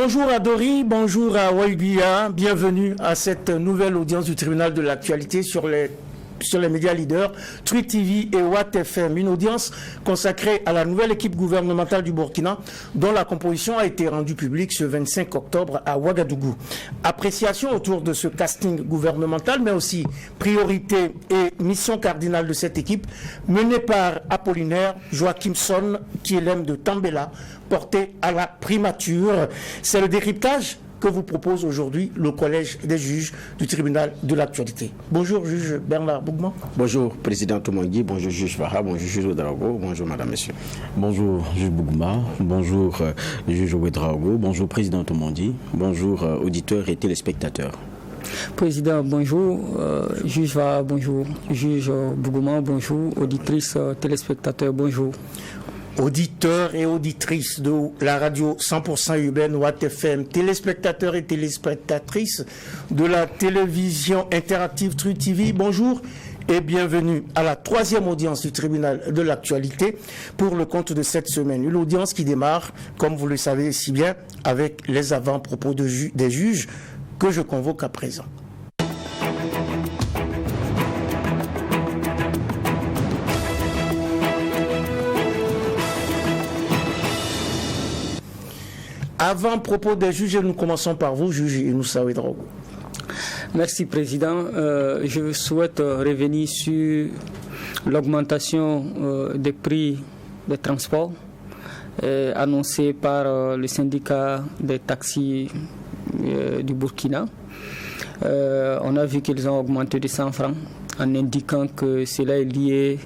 Bonjour à Dori, bonjour à Waïguia, bienvenue à cette nouvelle audience du tribunal de l'actualité sur les médias leaders, Truth TV et Watt FM. Une audience consacrée à la nouvelle équipe gouvernementale du Burkina, dont la composition a été rendue publique ce 25 octobre à Ouagadougou. Appréciation autour de ce casting gouvernemental, mais aussi priorité et mission cardinale de cette équipe, menée par Apollinaire Joachimson, qui est l'homme de Tambela, porté à la primature. C'est le décryptage que vous propose aujourd'hui le Collège des juges du tribunal de l'actualité. Bonjour, juge Bernard Bougman. Bonjour, président Tomangui. Bonjour, juge Vaha. Bonjour, juge Ouedraogo. Bonjour, madame, monsieur. Bonjour, juge Bougman. Bonjour, juge Ouedraogo. Bonjour, président Tomangui. Bonjour, auditeurs et téléspectateurs. Président, bonjour. Juge Vaha, bonjour. Juge Bougman, bonjour. Auditrices, téléspectateurs, bonjour. Auditeurs et auditrices de la radio 100% urbaine Watt FM, téléspectateurs et téléspectatrices de la télévision interactive Truth TV, bonjour et bienvenue à la troisième audience du tribunal de l'actualité pour le compte de cette semaine. Une audience qui démarre, comme vous le savez si bien, avec les avant-propos des juges que je convoque à présent. Avant propos des juges, nous commençons par vous, juge Inoussa Ouedraogo. Merci, président. Je souhaite revenir sur l'augmentation des prix des transports annoncée par le syndicat des taxis du Burkina. On a vu qu'ils ont augmenté de 100 francs en indiquant que cela est lié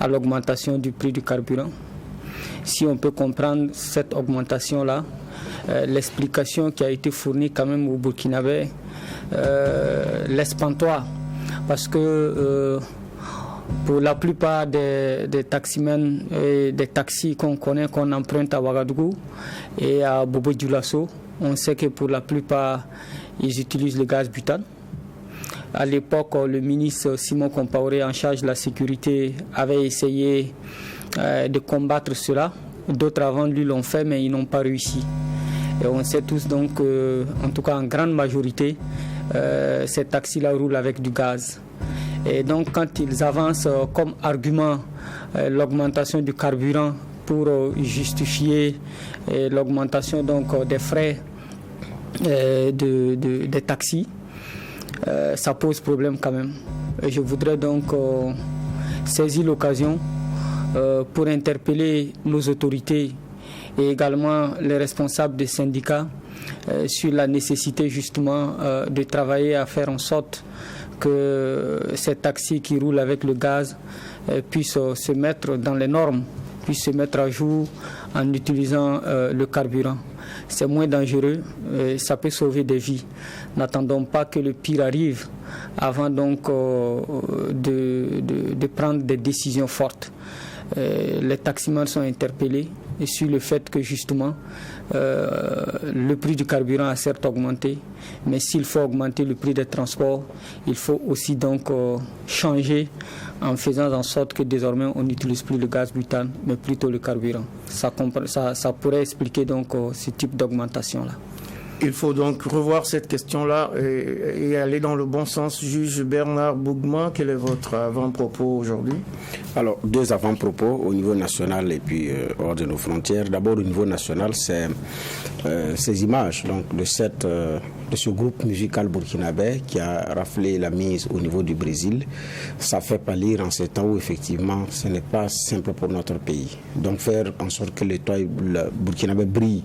à l'augmentation du prix du carburant. Si on peut comprendre cette augmentation-là, l'explication qui a été fournie quand même au Burkinabé laisse pantois, parce que pour la plupart des taximens et des taxis qu'on connaît, qu'on emprunte à Ouagadougou et à Bobo-Dioulasso, on sait que pour la plupart ils utilisent le gaz butane. À l'époque, le ministre Simon Compaoré, en charge de la sécurité, avait essayé de combattre cela. D'autres avant lui l'ont fait, mais ils n'ont pas réussi. Et on sait tous donc, en tout cas en grande majorité, ces taxis-là roulent avec du gaz. Et donc quand ils avancent comme argument l'augmentation du carburant pour justifier l'augmentation donc des frais des taxis, ça pose problème quand même. Et je voudrais donc saisir l'occasion pour interpeller nos autorités et également les responsables des syndicats sur la nécessité justement de travailler à faire en sorte que ces taxis qui roulent avec le gaz puissent se mettre dans les normes, puissent se mettre à jour en utilisant le carburant. C'est moins dangereux, ça peut sauver des vies. N'attendons pas que le pire arrive avant donc de prendre des décisions fortes. Les taximans sont interpellés sur le fait que justement le prix du carburant a certes augmenté, mais s'il faut augmenter le prix des transports, il faut aussi donc changer en faisant en sorte que désormais on n'utilise plus le gaz butane, mais plutôt le carburant. Ça pourrait expliquer donc ce type d'augmentation-là. Il faut donc revoir cette question-là et aller dans le bon sens. Juge Bernard Bougman, quel est votre avant-propos aujourd'hui? Alors, deux avant-propos au niveau national et puis hors de nos frontières. D'abord, au niveau national, c'est ces images donc, de ce groupe musical burkinabé qui a raflé la mise au niveau du Brésil. Ça fait pâlir en ces temps où, effectivement, ce n'est pas simple pour notre pays. Donc, faire en sorte que l'État burkinabé brille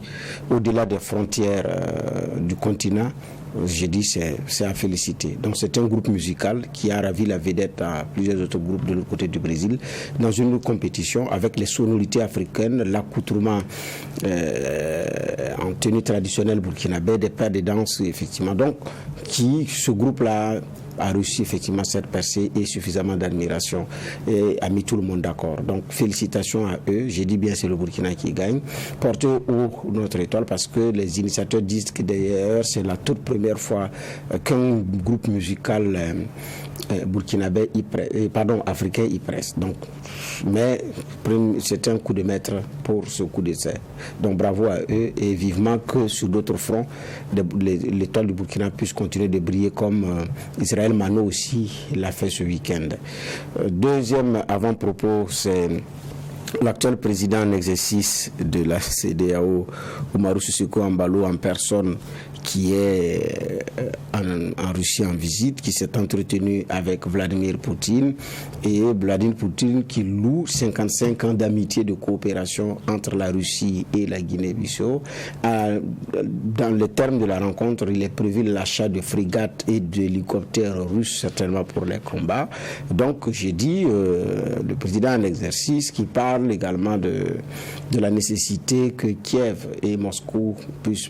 au-delà des frontières du continent, j'ai dit c'est à féliciter. Donc c'est un groupe musical qui a ravi la vedette à plusieurs autres groupes de l'autre côté du Brésil dans une compétition avec les sonorités africaines, l'accoutrement en tenue traditionnelle burkinabé, des pas de danse effectivement. Donc ce groupe-là a reçu effectivement cette percée et suffisamment d'admiration et a mis tout le monde d'accord. Donc félicitations à eux. J'ai dit bien c'est le Burkina qui gagne. Portez haut notre étoile parce que les initiateurs disent que d'ailleurs c'est la toute première fois qu'un groupe musical burkinabé, africain y presse. Donc, mais c'est un coup de maître pour ce coup d'essai. Donc bravo à eux et vivement que sur d'autres fronts, l'étoile du Burkina puisse continuer de briller comme Israël Mano aussi l'a fait ce week-end. Deuxième avant-propos, c'est l'actuel président en exercice de la CEDEAO, Umaru Sissoco Embalo, en personne, qui est en Russie en visite, qui s'est entretenu avec Vladimir Poutine, et Vladimir Poutine qui loue 55 ans d'amitié, de coopération entre la Russie et la Guinée-Bissau. Dans le terme de la rencontre, il est prévu l'achat de frégates et d'hélicoptères russes, certainement pour les combats. Donc j'ai dit, le président en exercice qui parle également de la nécessité que Kiev et Moscou puissent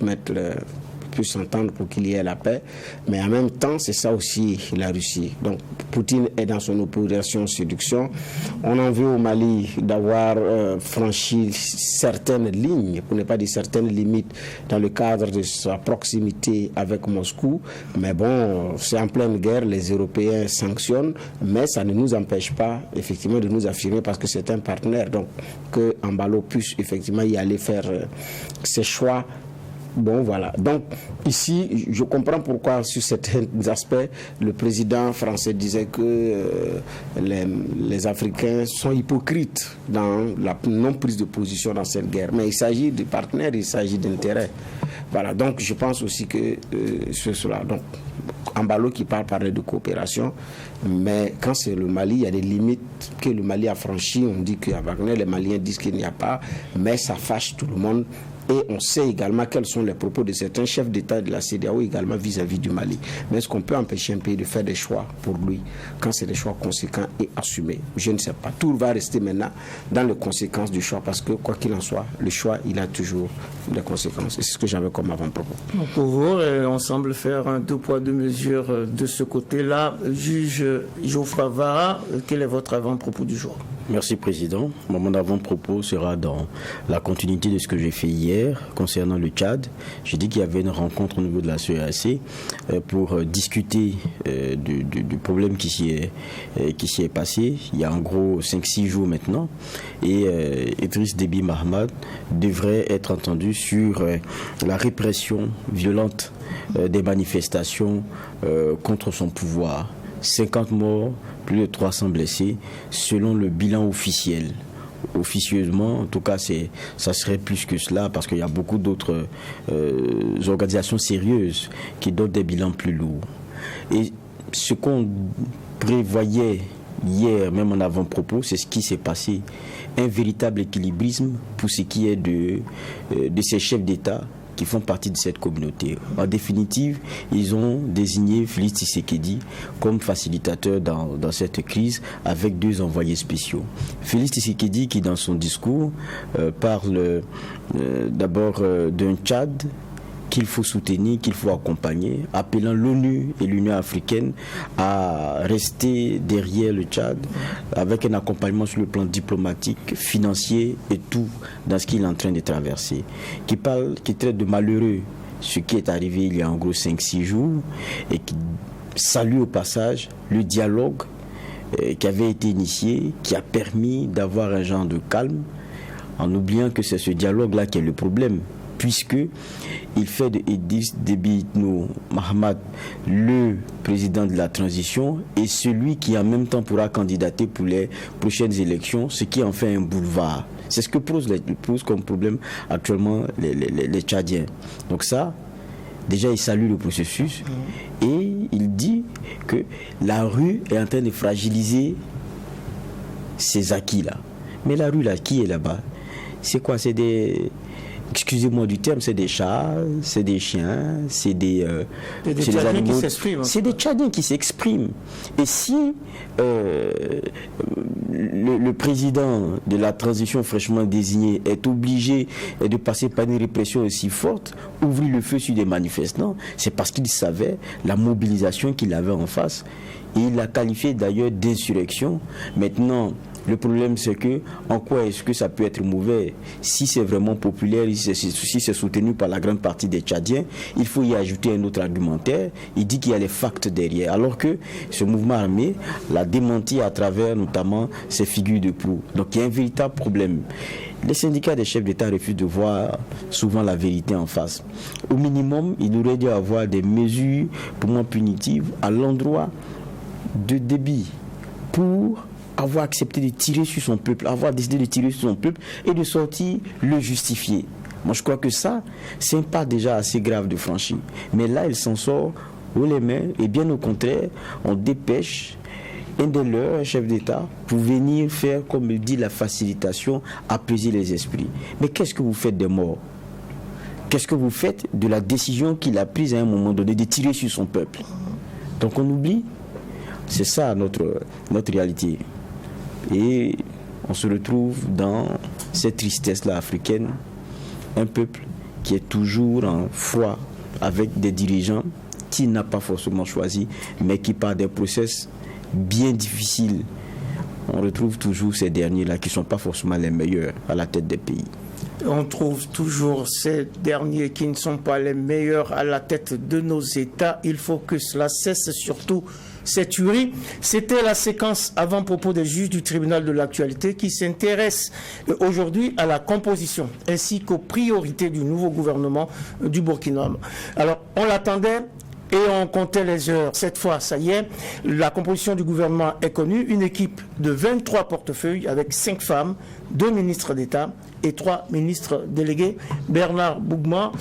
s'entendre pour qu'il y ait la paix, mais en même temps c'est ça aussi la Russie. Donc Poutine est dans son opération séduction. On en veut au Mali d'avoir franchi certaines lignes, pour ne pas dire certaines limites, dans le cadre de sa proximité avec Moscou, mais bon, c'est en pleine guerre, les Européens sanctionnent, mais ça ne nous empêche pas effectivement de nous affirmer parce que c'est un partenaire, donc que Embalo puisse effectivement y aller faire ses choix. Bon, voilà. Donc, ici, je comprends pourquoi, sur certains aspects, le président français disait que les Africains sont hypocrites dans la non-prise de position dans cette guerre. Mais il s'agit de partenaires, il s'agit d'intérêts. Voilà. Donc, je pense aussi que c'est cela. Donc, Embalo qui parlait de coopération, mais quand c'est le Mali, il y a des limites que le Mali a franchies. On dit qu'à Wagner, les Maliens disent qu'il n'y a pas, mais ça fâche tout le monde. Et on sait également quels sont les propos de certains chefs d'État de la CEDEAO également vis-à-vis du Mali. Mais est-ce qu'on peut empêcher un pays de faire des choix pour lui quand c'est des choix conséquents et assumés? Je ne sais pas. Tout va rester maintenant dans les conséquences du choix parce que quoi qu'il en soit, le choix, il a toujours des conséquences. Et c'est ce que j'avais comme avant-propos. Pour vous, on semble faire un deux poids, deux mesures de ce côté-là. Juge Geoffroy Vara, quel est votre avant-propos du jour? Merci, Président. Mon avant-propos sera dans la continuité de ce que j'ai fait hier concernant le Tchad. J'ai dit qu'il y avait une rencontre au niveau de la CEAC pour discuter du problème qui s'y est passé. Il y a en gros 5-6 jours maintenant. Et Idriss Déby Mahamat devrait être entendu sur la répression violente des manifestations contre son pouvoir. 50 morts, plus de 300 blessés, selon le bilan officiel. Officieusement, en tout cas, ça serait plus que cela, parce qu'il y a beaucoup d'autres organisations sérieuses qui donnent des bilans plus lourds. Et ce qu'on prévoyait hier, même en avant-propos, c'est ce qui s'est passé. Un véritable équilibrisme pour ce qui est de ces chefs d'État qui font partie de cette communauté. En définitive, ils ont désigné Félix Tshisekedi comme facilitateur dans cette crise avec 2 envoyés spéciaux. Félix Tshisekedi qui dans son discours parle d'abord d'un Tchad qu'il faut soutenir, qu'il faut accompagner, appelant l'ONU et l'Union africaine à rester derrière le Tchad avec un accompagnement sur le plan diplomatique, financier et tout dans ce qu'il est en train de traverser. Qui traite de malheureux ce qui est arrivé il y a en gros 5-6 jours et qui salue au passage le dialogue qui avait été initié, qui a permis d'avoir un genre de calme, en oubliant que c'est ce dialogue-là qui est le problème, puisque il fait de Idriss Déby Mahamat le président de la transition et celui qui en même temps pourra candidater pour les prochaines élections, ce qui en fait un boulevard. C'est ce que pose comme problème actuellement les Tchadiens. Donc ça, déjà il salue le processus et il dit que la rue est en train de fragiliser ces acquis-là. Mais la rue là, qui est là-bas? C'est quoi? C'est des... Excusez-moi du terme, c'est des chats, c'est des chiens, c'est des Tchadiens qui s'expriment. C'est des Tchadiens qui s'expriment. Et si le président de la transition fraîchement désigné est obligé de passer par une répression aussi forte, ouvrir le feu sur des manifestants, c'est parce qu'il savait la mobilisation qu'il avait en face. Et il l'a qualifié d'ailleurs d'insurrection. Maintenant, le problème, c'est que, en quoi est-ce que ça peut être mauvais? Si c'est vraiment populaire, si c'est soutenu par la grande partie des Tchadiens, il faut y ajouter un autre argumentaire. Il dit qu'il y a les facts derrière. Alors que ce mouvement armé l'a démenti à travers notamment ses figures de proue. Donc il y a un véritable problème. Les syndicats des chefs d'État refusent de voir souvent la vérité en face. Au minimum, il aurait dû avoir des mesures pour moi punitives à l'endroit de Déby pour avoir accepté de tirer sur son peuple, avoir décidé de tirer sur son peuple et de sortir le justifier. Moi, je crois que ça, c'est un pas déjà assez grave de franchir. Mais là, il s'en sort haut les mains et bien au contraire, on dépêche un de leurs, un chef d'État, pour venir faire, comme il dit, la facilitation, apaiser les esprits. Mais qu'est-ce que vous faites des morts? Qu'est-ce que vous faites de la décision qu'il a prise à un moment donné de tirer sur son peuple? Donc on oublie. C'est ça notre réalité. Et on se retrouve dans cette tristesse-là africaine, un peuple qui est toujours en froid avec des dirigeants qu'il n'a pas forcément choisi, mais qui par des process bien difficiles, on retrouve toujours ces derniers-là qui ne sont pas forcément les meilleurs à la tête des pays. On trouve toujours ces derniers qui ne sont pas les meilleurs à la tête de nos États. Il faut que cela cesse, surtout cette tuerie. C'était la séquence avant-propos des juges du tribunal de l'actualité qui s'intéresse aujourd'hui à la composition ainsi qu'aux priorités du nouveau gouvernement du Burkina. Alors, on l'attendait et on comptait les heures. Cette fois, ça y est, la composition du gouvernement est connue. Une équipe de 23 portefeuilles avec 5 femmes, 2 ministres d'État et 3 ministres délégués. Bernard Bougma,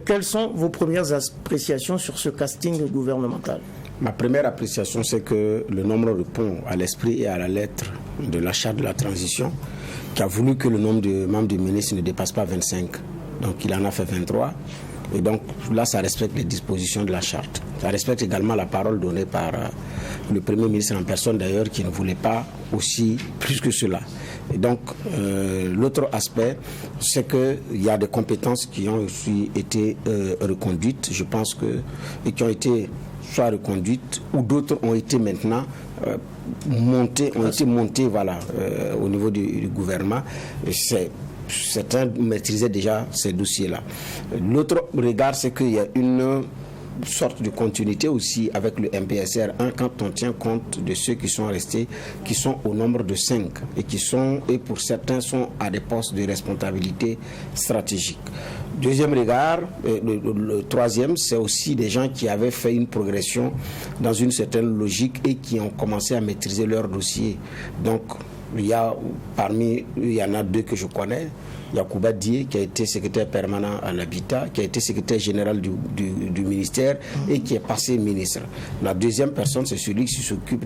quelles sont vos premières appréciations sur ce casting gouvernemental? Ma première appréciation, c'est que le nombre répond à l'esprit et à la lettre de la charte de la transition, qui a voulu que le nombre de membres du ministre ne dépasse pas 25. Donc il en a fait 23. Et donc là, ça respecte les dispositions de la charte. Ça respecte également la parole donnée par le Premier ministre en personne d'ailleurs, qui ne voulait pas aussi plus que cela. Et donc l'autre aspect, c'est qu'il y a des compétences qui ont aussi été reconduites, je pense que, et qui ont été soit reconduites, ou d'autres ont été maintenant montées voilà, au niveau du gouvernement. Certains maîtrisaient déjà ces dossiers-là. L'autre regard, c'est qu'il y a une sorte de continuité aussi avec le MPSR 1 quand on tient compte de ceux qui sont restés, qui sont au nombre de 5 et pour certains sont à des postes de responsabilité stratégique. Deuxième regard, le troisième, c'est aussi des gens qui avaient fait une progression dans une certaine logique et qui ont commencé à maîtriser leur dossier. Donc, il y en a 2 que je connais. Yacouba Dié, qui a été secrétaire permanent à l'habitat, qui a été secrétaire général du ministère et qui est passé ministre. La deuxième personne, c'est celui qui s'occupait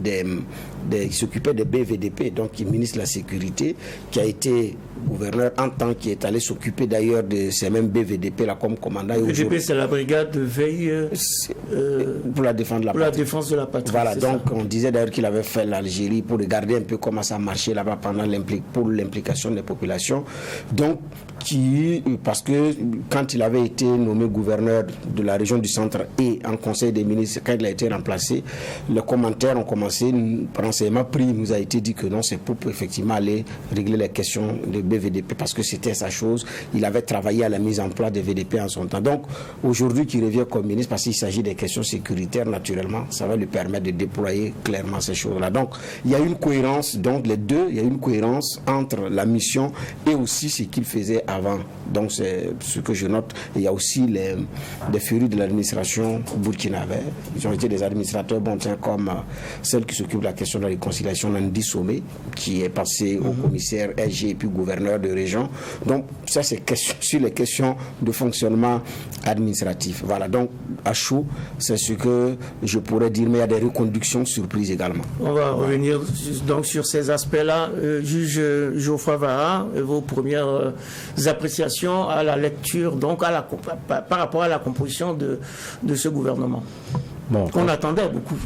des BVDP, donc qui est ministre de la Sécurité, qui a été gouverneur en temps, qui est allé s'occuper d'ailleurs de ces mêmes BVDP là comme commandant. BVDP, c'est la brigade de veille pour la défense de la patrie. La défense de la patrie. Voilà, donc ça. On disait d'ailleurs qu'il avait fait l'Algérie pour regarder un peu comment ça marchait là-bas pour l'implication des populations. Donc, parce que quand il avait été nommé gouverneur de la région du centre et en conseil des ministres, quand il a été remplacé, les commentaires ont commencé, renseignement pris, il nous a été dit que non, c'est pour effectivement aller régler les questions de BVDP parce que c'était sa chose. Il avait travaillé à la mise en place des VDP en son temps. Donc aujourd'hui qu'il revient comme ministre, parce qu'il s'agit des questions sécuritaires, naturellement, ça va lui permettre de déployer clairement ces choses-là. Donc il y a une cohérence, donc les deux, il y a une cohérence entre la mission et aussi ce qu'il faisait avant. Donc c'est ce que je note. Il y a aussi des férus de l'administration burkinabé. Ils ont été des administrateurs bons comme celle qui s'occupe de la question de la réconciliation, Nandi Somé, qui est passé au commissaire SG et puis gouverneur de région. Donc ça c'est sur les questions de fonctionnement administratif. Voilà, donc à chaud, c'est ce que je pourrais dire, mais il y a des reconductions surprises également. On va revenir donc sur ces aspects-là. Juge Geoffroy Vara, vos premières appréciations à la lecture, donc par rapport à la composition de ce gouvernement qu'on attendait beaucoup.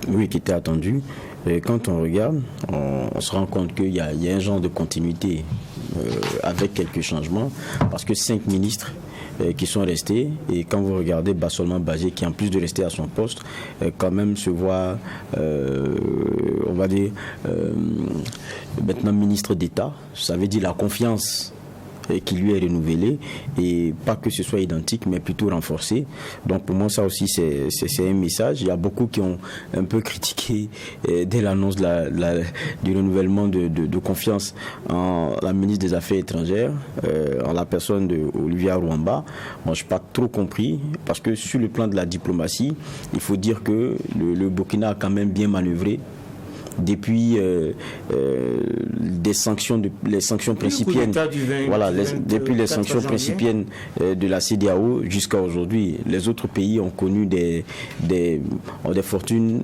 Oui, qui était attendu. Et quand on regarde, on se rend compte qu'il y a un genre de continuité avec quelques changements, parce que 5 ministres qui sont restés, et quand vous regardez Bassolman Bazé, qui en plus de rester à son poste, quand même se voit, on va dire, maintenant ministre d'État. Ça veut dire la confiance qui lui est renouvelée, et pas que ce soit identique mais plutôt renforcé. Donc pour moi ça aussi c'est un message. Il y a beaucoup qui ont un peu critiqué dès l'annonce du renouvellement de confiance en la ministre des Affaires étrangères, en la personne d'Olivier Rouamba. Moi je n'ai pas trop compris, parce que sur le plan de la diplomatie, il faut dire que le Burkina a quand même bien manœuvré depuis les sanctions principiennes, depuis les sanctions principiennes de la CEDEAO jusqu'à aujourd'hui. Les autres pays ont connu ont des fortunes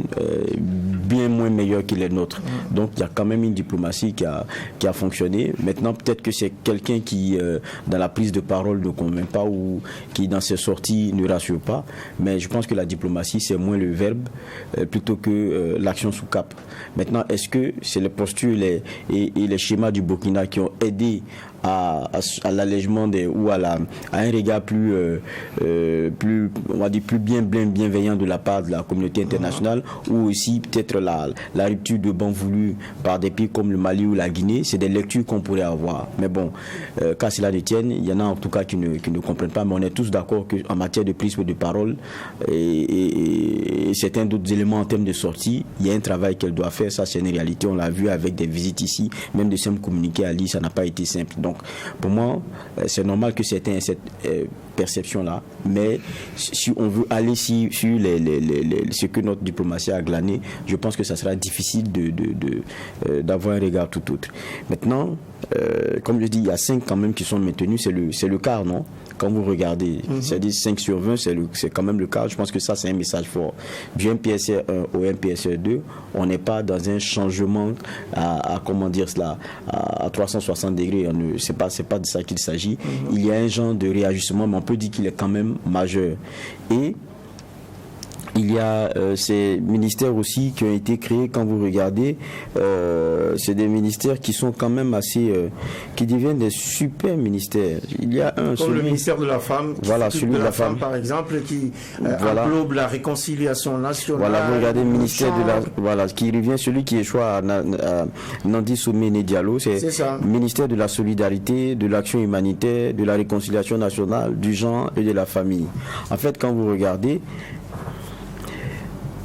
bien moins meilleures que les nôtres. Donc il y a quand même une diplomatie qui a fonctionné. Maintenant peut-être que c'est quelqu'un qui dans la prise de parole ne convainc pas, ou qui dans ses sorties ne rassure pas, mais je pense que la diplomatie c'est moins le verbe plutôt que l'action sous cap. Maintenant, est-ce que c'est les postures et les schémas du Burkina qui ont aidé à l'allègement ou à un regard plus on va dire plus bienveillant de la part de la communauté internationale, ou aussi peut-être la rupture de banc voulue par des pays comme le Mali ou la Guinée? C'est des lectures qu'on pourrait avoir, mais bon, qu'à cela ne tienne, il y en a en tout cas qui ne comprennent pas, mais on est tous d'accord qu'en matière de prise de parole et certains d'autres éléments en termes de sortie, il y a un travail qu'elle doit faire. Ça c'est une réalité, on l'a vu avec des visites ici, même de simples communiqués à l'île, ça n'a pas été simple. Donc pour moi, c'est normal que certains aient cette perception-là, mais si on veut aller sur ce que notre diplomatie a glané, je pense que ça sera difficile d'avoir un regard tout autre. Maintenant, comme je dis, il y a 5 quand même qui sont maintenus, c'est le quart, non? Quand vous regardez, c'est-à-dire 5 sur 20, c'est quand même le cas. Je pense que ça, c'est un message fort. Du MPSR 1 au MPSR 2, on n'est pas dans un changement à comment dire cela, à 360 degrés. C'est pas de ça qu'il s'agit. Il y a un genre de réajustement, mais on peut dire qu'il est quand même majeur. Et il y a ces ministères aussi qui ont été créés. Quand vous regardez, c'est des ministères qui sont quand même assez, qui deviennent des super ministères. Il y a comme le ministère de la Femme, voilà, celui de la femme par exemple, qui englobe la réconciliation nationale. Voilà, vous regardez le ministère de la, qui revient, celui qui échoue à Nandi Souméné Diallo, c'est le ministère de la solidarité, de l'action humanitaire, de la réconciliation nationale, du genre et de la famille. En fait, quand vous regardez,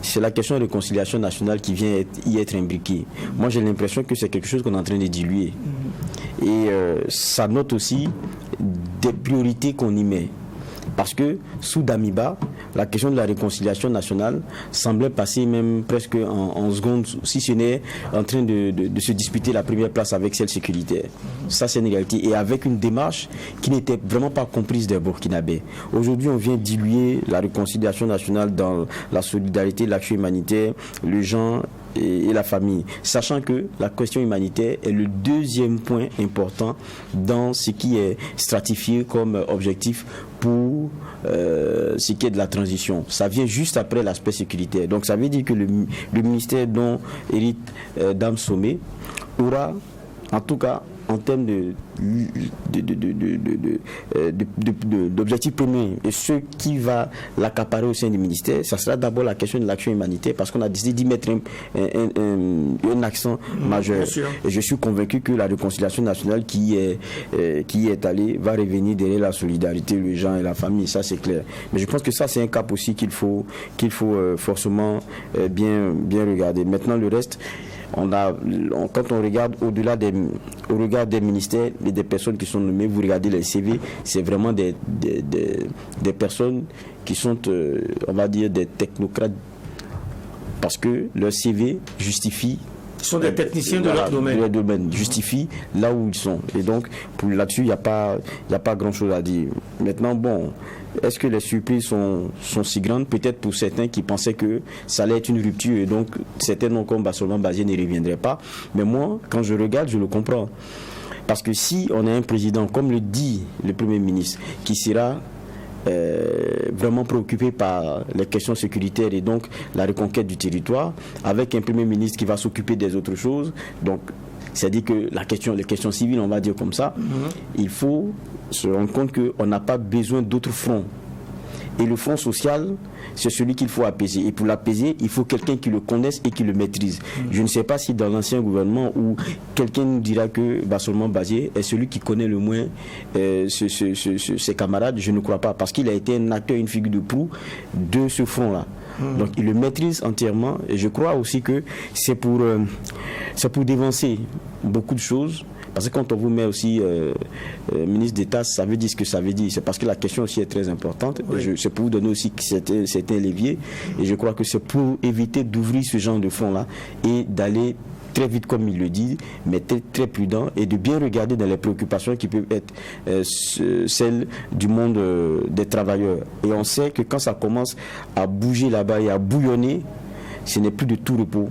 c'est la question de réconciliation nationale qui vient y être imbriquée. Moi, j'ai l'impression que c'est quelque chose qu'on est en train de diluer. Et ça note aussi des priorités qu'on y met. Parce que sous Damiba, la question de la réconciliation nationale semblait passer même presque en seconde, si ce n'est en train de se disputer la première place avec celle sécuritaire. Ça, c'est une réalité. Et avec une démarche qui n'était vraiment pas comprise des Burkinabés. Aujourd'hui, on vient diluer la réconciliation nationale dans la solidarité, l'action humanitaire, le genre et la famille, sachant que la question humanitaire est le deuxième point important dans ce qui est stratifié comme objectif pour ce qui est de la transition. Ça vient juste après l'aspect sécuritaire. Donc ça veut dire que le ministère dont hérite Dame Sommet aura, en tout cas en termes d'objectifs premiers, et ce qui va l'accaparer au sein du ministère, ça sera d'abord la question de l'action humanitaire, parce qu'on a décidé d'y mettre un accent majeur. Et je suis convaincu que la réconciliation nationale qui est allée va revenir derrière la solidarité, le genre et la famille, ça c'est clair. Mais je pense que ça c'est un cap aussi qu'il faut forcément bien regarder. Maintenant le reste, quand on regarde au-delà au regard des ministères et des personnes qui sont nommées, vous regardez les CV, c'est vraiment des personnes qui sont, on va dire, des technocrates, parce que leur CV justifie. Ce sont des techniciens de leur domaine. Leur domaine justifie là où ils sont. Et donc, là-dessus, il n'y a pas grand-chose à dire. Maintenant, bon, est-ce que les surprises sont si grandes? Peut-être pour certains qui pensaient que ça allait être une rupture et donc certains noms comme Bassolman Bazé ne reviendraient pas. Mais moi, quand je regarde, je le comprends. Parce que si on a un président, comme le dit le Premier ministre, qui sera vraiment préoccupé par les questions sécuritaires et donc la reconquête du territoire, avec un Premier ministre qui va s'occuper des autres choses. Donc, c'est-à-dire que les questions civiles, on va dire comme ça, il faut se rendre compte qu'on n'a pas besoin d'autres fronts. Et le front social, c'est celui qu'il faut apaiser. Et pour l'apaiser, il faut quelqu'un qui le connaisse et qui le maîtrise. Je ne sais pas si dans l'ancien gouvernement, où quelqu'un nous dira que Bassolman Bazié est celui qui connaît le moins ses camarades, je ne crois pas. Parce qu'il a été un acteur, une figure de proue de ce front-là. Donc il le maîtrise entièrement. Et je crois aussi que c'est pour dévancer beaucoup de choses. Parce que quand on vous met aussi ministre d'État, ça veut dire ce que ça veut dire. C'est parce que la question aussi est très importante. Oui. C'est pour vous donner aussi certains leviers. Et je crois que c'est pour éviter d'ouvrir ce genre de fonds-là et d'aller très vite, comme il le dit, mais très, très prudent, et de bien regarder dans les préoccupations qui peuvent être celles du monde des travailleurs. Et on sait que quand ça commence à bouger là-bas et à bouillonner, ce n'est plus de tout repos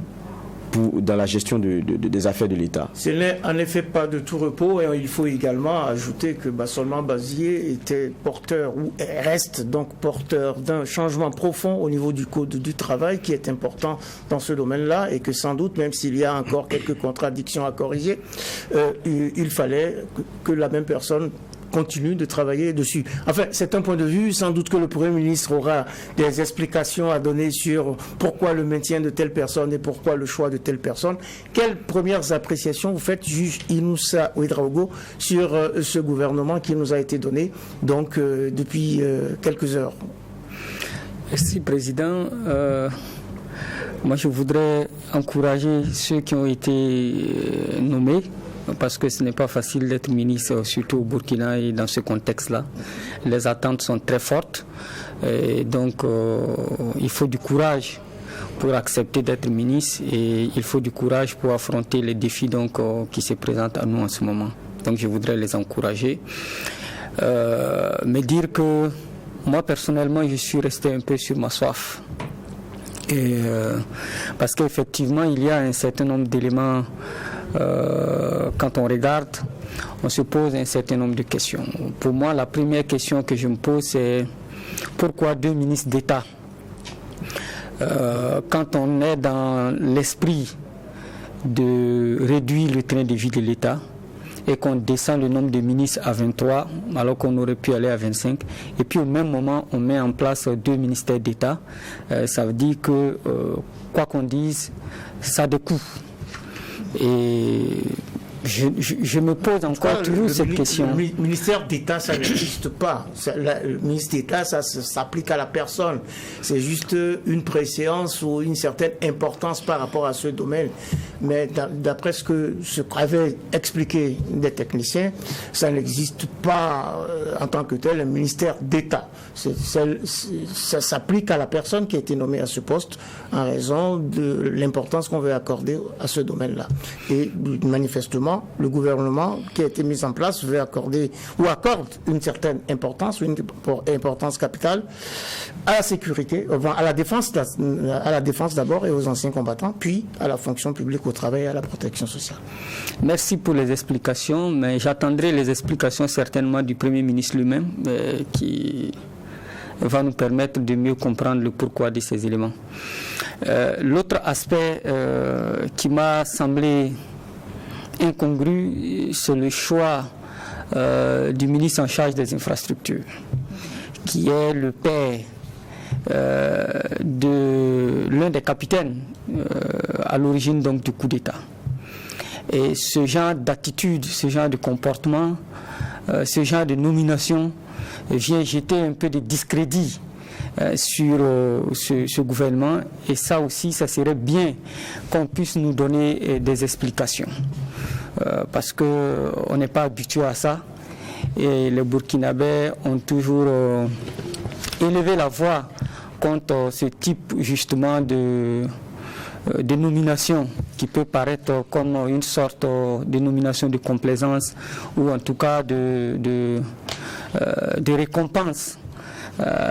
dans la gestion des affaires de l'État. Ce n'est en effet pas de tout repos, et il faut également ajouter que Bassolman Bazié était porteur, ou reste donc porteur d'un changement profond au niveau du code du travail qui est important dans ce domaine-là, et que sans doute, même s'il y a encore quelques contradictions à corriger, il fallait que la même personne continue de travailler dessus. Enfin, c'est un point de vue. Sans doute que le Premier ministre aura des explications à donner sur pourquoi le maintien de telle personne et pourquoi le choix de telle personne. Quelles premières appréciations vous faites, juge Inoussa Ouedraogo, sur ce gouvernement qui nous a été donné donc depuis quelques heures? Merci, Président. Moi, je voudrais encourager ceux qui ont été nommés, parce que ce n'est pas facile d'être ministre, surtout au Burkina et dans ce contexte-là. Les attentes sont très fortes, et donc il faut du courage pour accepter d'être ministre, et il faut du courage pour affronter les défis donc, qui se présentent à nous en ce moment. Donc je voudrais les encourager. Mais dire que moi personnellement je suis resté un peu sur ma soif. Et, parce qu'effectivement il y a un certain nombre d'éléments. Quand on regarde, on se pose un certain nombre de questions. Pour moi, la première question que je me pose, c'est pourquoi 2 ministres d'État? Quand on est dans l'esprit de réduire le train de vie de l'État et qu'on descend le nombre de ministres à 23, alors qu'on aurait pu aller à 25, et puis au même moment, on met en place 2 ministères d'État, ça veut dire que, quoi qu'on dise, ça a des coûts. Et je me pose encore toujours cette question. Le ministère d'État, ça n'existe pas. Le ministère d'État, ça s'applique à la personne. C'est juste une préséance ou une certaine importance par rapport à ce domaine. Mais d'après ce qu'avaient expliqué des techniciens, ça n'existe pas en tant que tel un ministère d'État. Ça s'applique à la personne qui a été nommée à ce poste en raison de l'importance qu'on veut accorder à ce domaine-là. Et manifestement, le gouvernement qui a été mis en place veut accorder ou accorde une certaine importance, une importance capitale à la sécurité, à la défense d'abord et aux anciens combattants, puis à la fonction publique au travail et à la protection sociale. Merci pour les explications, mais j'attendrai les explications certainement du Premier ministre lui-même qui va nous permettre de mieux comprendre le pourquoi de ces éléments. L'autre aspect qui m'a semblé incongru, c'est le choix du ministre en charge des infrastructures, qui est le père de l'un des capitaines à l'origine donc du coup d'État. Et ce genre d'attitude, ce genre de comportement, ce genre de nomination vient jeter un peu de discrédit sur ce gouvernement, et ça aussi, ça serait bien qu'on puisse nous donner des explications, parce qu'on n'est pas habitué à ça, et les Burkinabés ont toujours élevé la voix contre ce type justement de nomination qui peut paraître comme une sorte de nomination de complaisance, ou en tout cas de récompense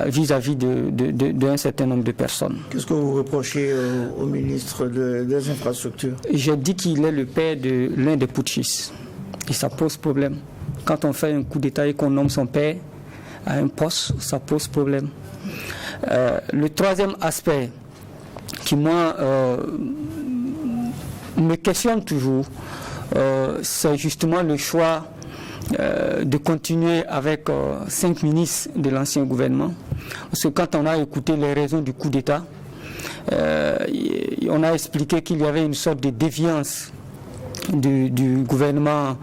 vis-à-vis d'un certain nombre de personnes. Qu'est-ce que vous reprochez au ministre des Infrastructures? J'ai dit qu'il est le père de l'un des putschistes. Et ça pose problème. Quand on fait un coup d'État et qu'on nomme son père, à un poste, ça pose problème. Le troisième aspect qui, moi, me questionne toujours, c'est justement le choix de continuer avec 5 ministres de l'ancien gouvernement. Parce que quand on a écouté les raisons du coup d'État, on a expliqué qu'il y avait une sorte de déviance du gouvernement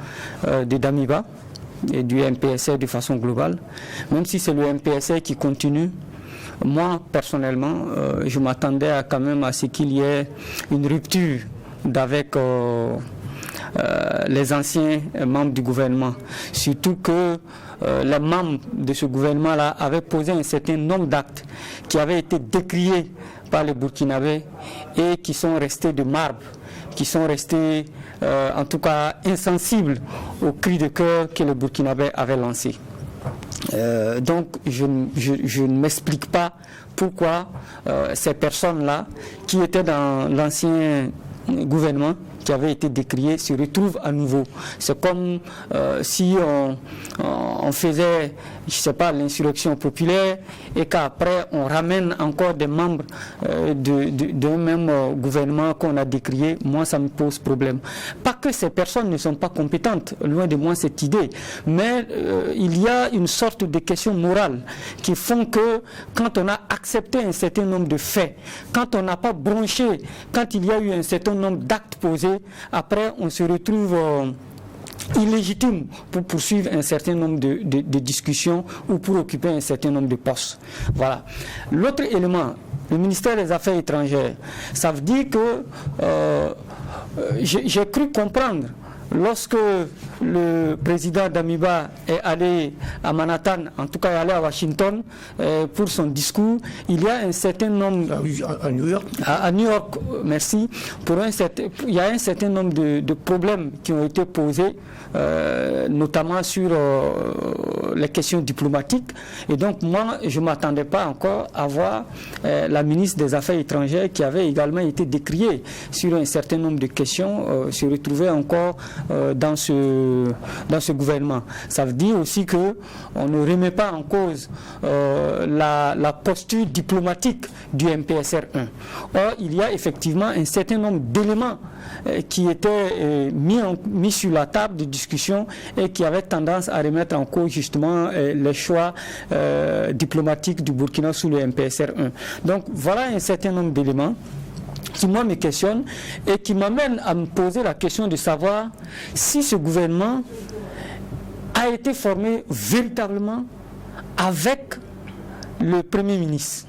de Damiba et du MPSR de façon globale. Même si c'est le MPSR qui continue, moi personnellement, je m'attendais quand même à ce qu'il y ait une rupture avec les anciens membres du gouvernement. Surtout que les membres de ce gouvernement-là avaient posé un certain nombre d'actes qui avaient été décriés par les Burkinabés et qui sont restés de marbre, qui sont restés en tout cas insensibles aux cris de cœur que les Burkinabés avaient lancés. Donc je ne m'explique pas pourquoi ces personnes-là qui étaient dans l'ancien gouvernement, qui avait été décrié, se retrouvent à nouveau. C'est comme si on faisait, je ne sais pas, l'insurrection populaire et qu'après on ramène encore des membres d'un même gouvernement qu'on a décrié. Moi, ça me pose problème. Pas que ces personnes ne sont pas compétentes, loin de moi cette idée, mais il y a une sorte de questions morales qui font que quand on a accepté un certain nombre de faits, quand on n'a pas bronché, quand il y a eu un certain nombre d'actes posés, après on se retrouve illégitime pour poursuivre un certain nombre de discussions ou pour occuper un certain nombre de postes. Voilà. L'autre élément, le ministère des Affaires étrangères, ça veut dire que j'ai cru comprendre lorsque le président Damiba est allé à Manhattan, en tout cas est allé à Washington pour son discours, il y a un certain nombre... À New York. À New York, merci. Il y a un certain nombre de problèmes qui ont été posés, notamment sur les questions diplomatiques. Et donc moi, je ne m'attendais pas encore à voir la ministre des Affaires étrangères qui avait également été décriée sur un certain nombre de questions, se retrouver encore dans ce gouvernement. Ça veut dire aussi qu'on ne remet pas en cause la posture diplomatique du MPSR 1. Or, il y a effectivement un certain nombre d'éléments qui étaient mis sur la table de discussion et qui avaient tendance à remettre en cause justement les choix diplomatiques du Burkina sous le MPSR 1. Donc voilà un certain nombre d'éléments qui moi me questionne et qui m'amène à me poser la question de savoir si ce gouvernement a été formé véritablement avec le Premier ministre.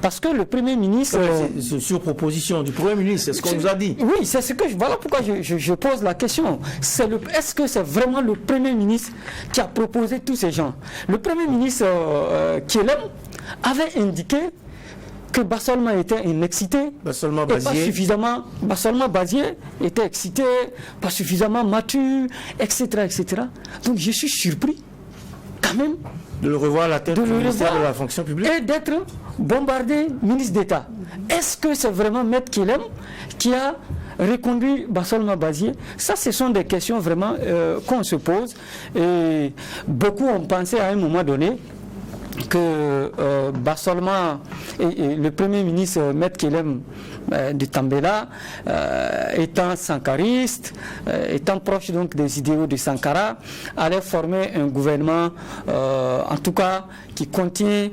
Parce que le Premier ministre... C'est sur proposition du Premier ministre, c'est ce qu'on nous a dit. Oui, c'est ce que voilà pourquoi je pose la question. Est-ce que c'est vraiment le Premier ministre qui a proposé tous ces gens? Le Premier ministre Kielem avait indiqué que Bassolma était excité, Bassolma et pas suffisamment. Bassolma Bazié était excité, pas suffisamment mature, etc., etc. Donc je suis surpris, quand même, de le revoir à la tête du ministère de la fonction publique et d'être bombardé ministre d'État. Est-ce que c'est vraiment Maître Kielem qui a reconduit Bassolma Bazié? Ça, ce sont des questions vraiment qu'on se pose. Et beaucoup ont pensé à un moment donné que Bassolma et le Premier ministre Maître Kielem de Tambela, étant sankariste, étant proche donc des idéaux de Sankara, allait former un gouvernement, en tout cas, qui contient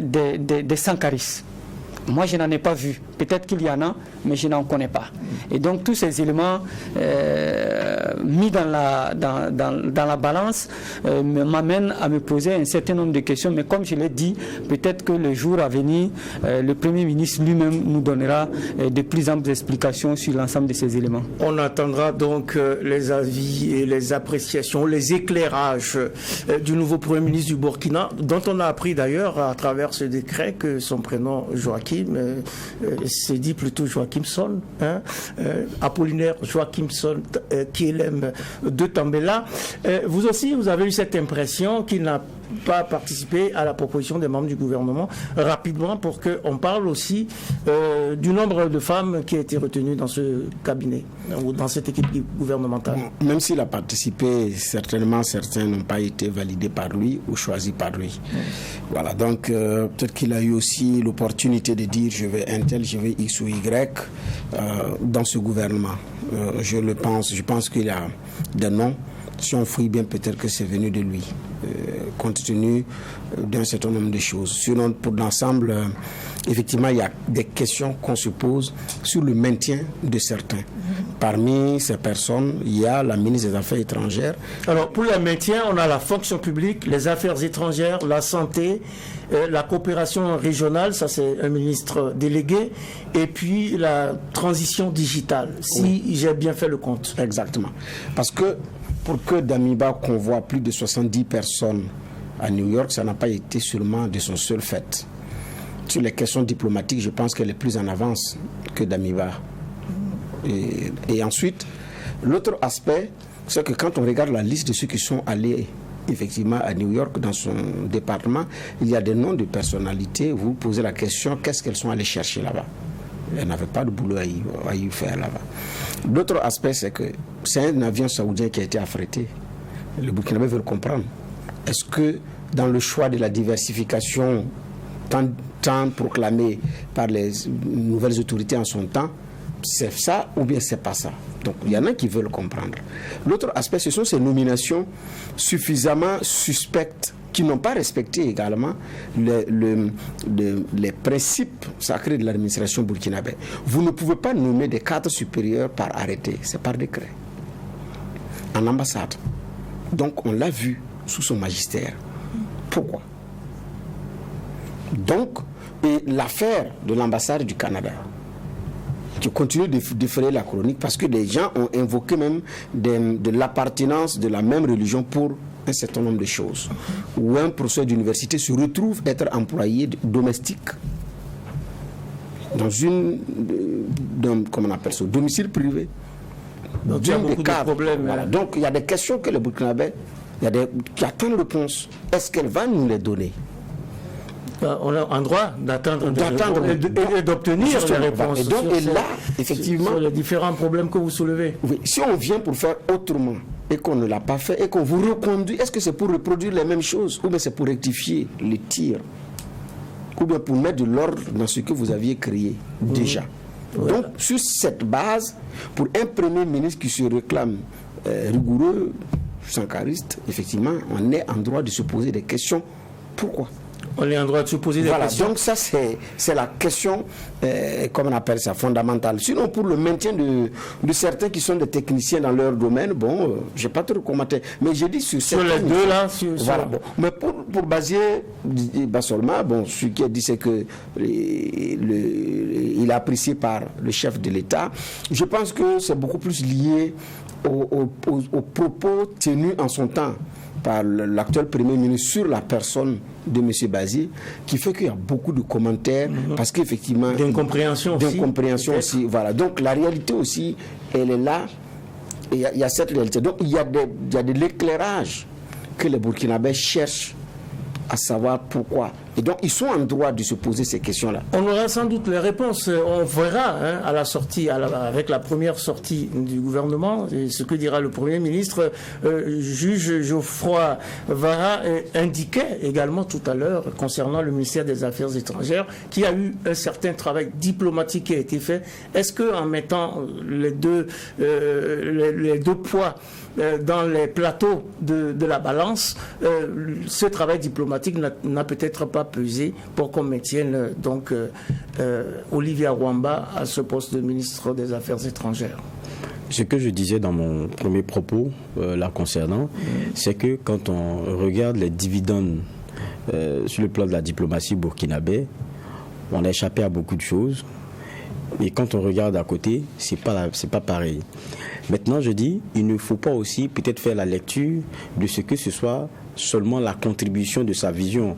des sankaristes. Moi, je n'en ai pas vu. Peut-être qu'il y en a, mais je n'en connais pas. Et donc, tous ces éléments mis dans la balance m'amènent à me poser un certain nombre de questions. Mais comme je l'ai dit, peut-être que le jour à venir, le Premier ministre lui-même nous donnera de plus amples explications sur l'ensemble de ces éléments. On attendra donc les avis et les appréciations, les éclairages du nouveau Premier ministre du Burkina, dont on a appris d'ailleurs à travers ce décret que son prénom Joachim Joachim, c'est dit plutôt Joachimson, hein, Apollinaire Joachimson, Kielem de Tambela. Vous aussi, vous avez eu cette impression qu'il n'a pas participé à la proposition des membres du gouvernement. Rapidement, pour qu'on parle aussi du nombre de femmes qui a été retenues dans ce cabinet, ou dans cette équipe gouvernementale. Même s'il a participé, certainement certains n'ont pas été validés par lui ou choisis par lui. Voilà, donc peut-être qu'il a eu aussi l'opportunité de dire je vais un tel, je vais X ou Y dans ce gouvernement. Je pense qu'il y a des noms. Si on fouille bien, peut-être que c'est venu de lui, compte tenu d'un certain nombre de choses. Sinon, pour l'ensemble, effectivement, il y a des questions qu'on se pose sur le maintien de certains. Parmi ces personnes, il y a la ministre des Affaires étrangères. Alors, pour le maintien, on a la fonction publique, les affaires étrangères, la santé, la coopération régionale, ça c'est un ministre délégué, et puis la transition digitale, si j'ai bien fait le compte. Exactement. Parce que pour que Damiba convoie plus de 70 personnes à New York, ça n'a pas été seulement de son seul fait. Sur les questions diplomatiques, je pense qu'elle est plus en avance que Damiba. Et ensuite, l'autre aspect, c'est que quand on regarde la liste de ceux qui sont allés effectivement à New York dans son département, il y a des noms de personnalités. Vous posez la question, qu'est-ce qu'elles sont allées chercher là-bas? Elles n'avaient pas de boulot à y faire là-bas. L'autre aspect, c'est que c'est un avion saoudien qui a été affrété. Le Burkinabé veut le comprendre. Est-ce que dans le choix de la diversification tant proclamée par les nouvelles autorités en son temps, c'est ça ou bien c'est pas ça? Donc il y en a qui veulent comprendre. L'autre aspect, ce sont ces nominations suffisamment suspectes qui n'ont pas respecté également les principes sacrés de l'administration burkinabé. Vous ne pouvez pas nommer des cadres supérieurs par arrêté, c'est par décret. En ambassade. Donc on l'a vu sous son magistère. Pourquoi? Donc, et l'affaire de l'ambassade du Canada, qui continue de défrayer la chronique parce que des gens ont invoqué même de l'appartenance de la même religion pour un certain nombre de choses. Où un professeur d'université se retrouve être employé domestique dans comment on appelle ça, domicile privé. Donc il y a beaucoup de problèmes. Voilà. Donc il y a des questions que le Burkinabé qui attendent réponse. Est-ce qu'elle va nous les donner? On a un droit d'attendre et d'obtenir les réponses. Et là, effectivement, sur les différents problèmes que vous soulevez. Oui, si on vient pour faire autrement et qu'on ne l'a pas fait et qu'on vous reconduit, est-ce que c'est pour reproduire les mêmes choses ou bien c'est pour rectifier les tirs ou bien pour mettre de l'ordre dans ce que vous aviez créé déjà? Voilà. Donc, sur cette base, pour un premier ministre qui se réclame rigoureux, sankariste, effectivement, on est en droit de se poser des questions. Pourquoi? On est en droit de se poser des questions. Donc ça, c'est la question, comment on appelle ça, fondamentale. Sinon, pour le maintien de certains qui sont des techniciens dans leur domaine, bon, je n'ai pas trop commenté. Mais j'ai dit sur les deux là, voilà. Bon. Mais pour baser Bassolma, bon, ce qui a dit, c'est que il est apprécié par le chef de l'État. Je pense que c'est beaucoup plus lié aux propos tenus en son temps par l'actuel Premier ministre sur la personne de M. Bazi, qui fait qu'il y a beaucoup de commentaires, parce qu'effectivement... D'incompréhension aussi. Voilà. Donc la réalité aussi, elle est là, et il y a cette réalité. Donc il y a de l'éclairage que les Burkinabés cherchent à savoir pourquoi. Et donc, ils sont en droit de se poser ces questions-là. On aura sans doute les réponses. On verra à la sortie, avec la première sortie du gouvernement, et ce que dira le Premier ministre. Juge Geoffroy Vara indiquait également tout à l'heure, concernant le ministère des Affaires étrangères, qu'il y a eu un certain travail diplomatique qui a été fait. Est-ce qu'en mettant les deux poids dans les plateaux de la balance, ce travail diplomatique n'a peut-être pas pesé pour qu'on maintienne donc Olivia Rwamba à ce poste de ministre des Affaires étrangères? Ce que je disais dans mon premier propos là concernant, c'est que quand on regarde les dividendes sur le plan de la diplomatie burkinabé, on a échappé à beaucoup de choses. Et quand on regarde à côté, c'est pas pareil. Maintenant, je dis, il ne faut pas aussi peut-être faire la lecture de ce que ce soit seulement la contribution de sa vision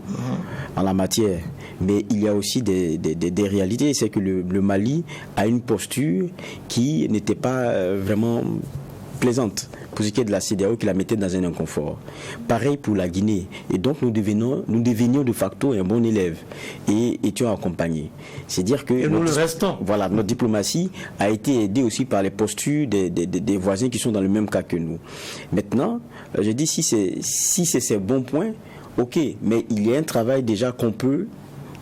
en la matière, mais il y a aussi des réalités. C'est que le Mali a une posture qui n'était pas vraiment plaisante pour ce qui est de la CEDEAO, qui la mettait dans un inconfort. Pareil pour la Guinée. Et donc nous devenions de facto un bon élève et étions accompagnés. C'est-à-dire que notre diplomatie a été aidée aussi par les postures des voisins qui sont dans le même cas que nous. Maintenant, je dis si c'est ces bons points, ok, mais il y a un travail déjà qu'on peut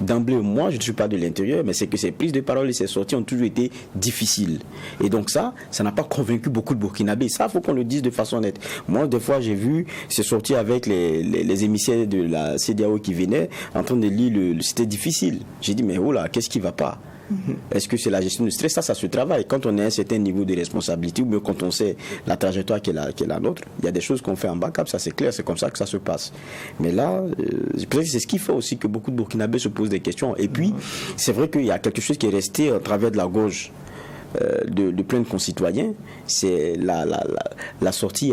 d'emblée. Moi, je ne suis pas de l'intérieur, mais c'est que ces prises de parole et ces sorties ont toujours été difficiles. Et donc ça n'a pas convaincu beaucoup de Burkinabés. Ça, il faut qu'on le dise de façon honnête. Moi, des fois, j'ai vu ces sorties avec les émissaires de la CEDEAO qui venaient en train de lire c'était difficile. J'ai dit, mais oh là, qu'est-ce qui ne va pas? Est-ce que c'est la gestion du stress? Ça se travaille. Quand on a un certain niveau de responsabilité, ou bien quand on sait la trajectoire qui est la nôtre, il y a des choses qu'on fait en backup, ça c'est clair, c'est comme ça que ça se passe. Mais là, peut-être que c'est ce qui fait aussi que beaucoup de Burkinabés se posent des questions. Et puis, c'est vrai qu'il y a quelque chose qui est resté à travers de la gorge de plein de concitoyens, c'est la sortie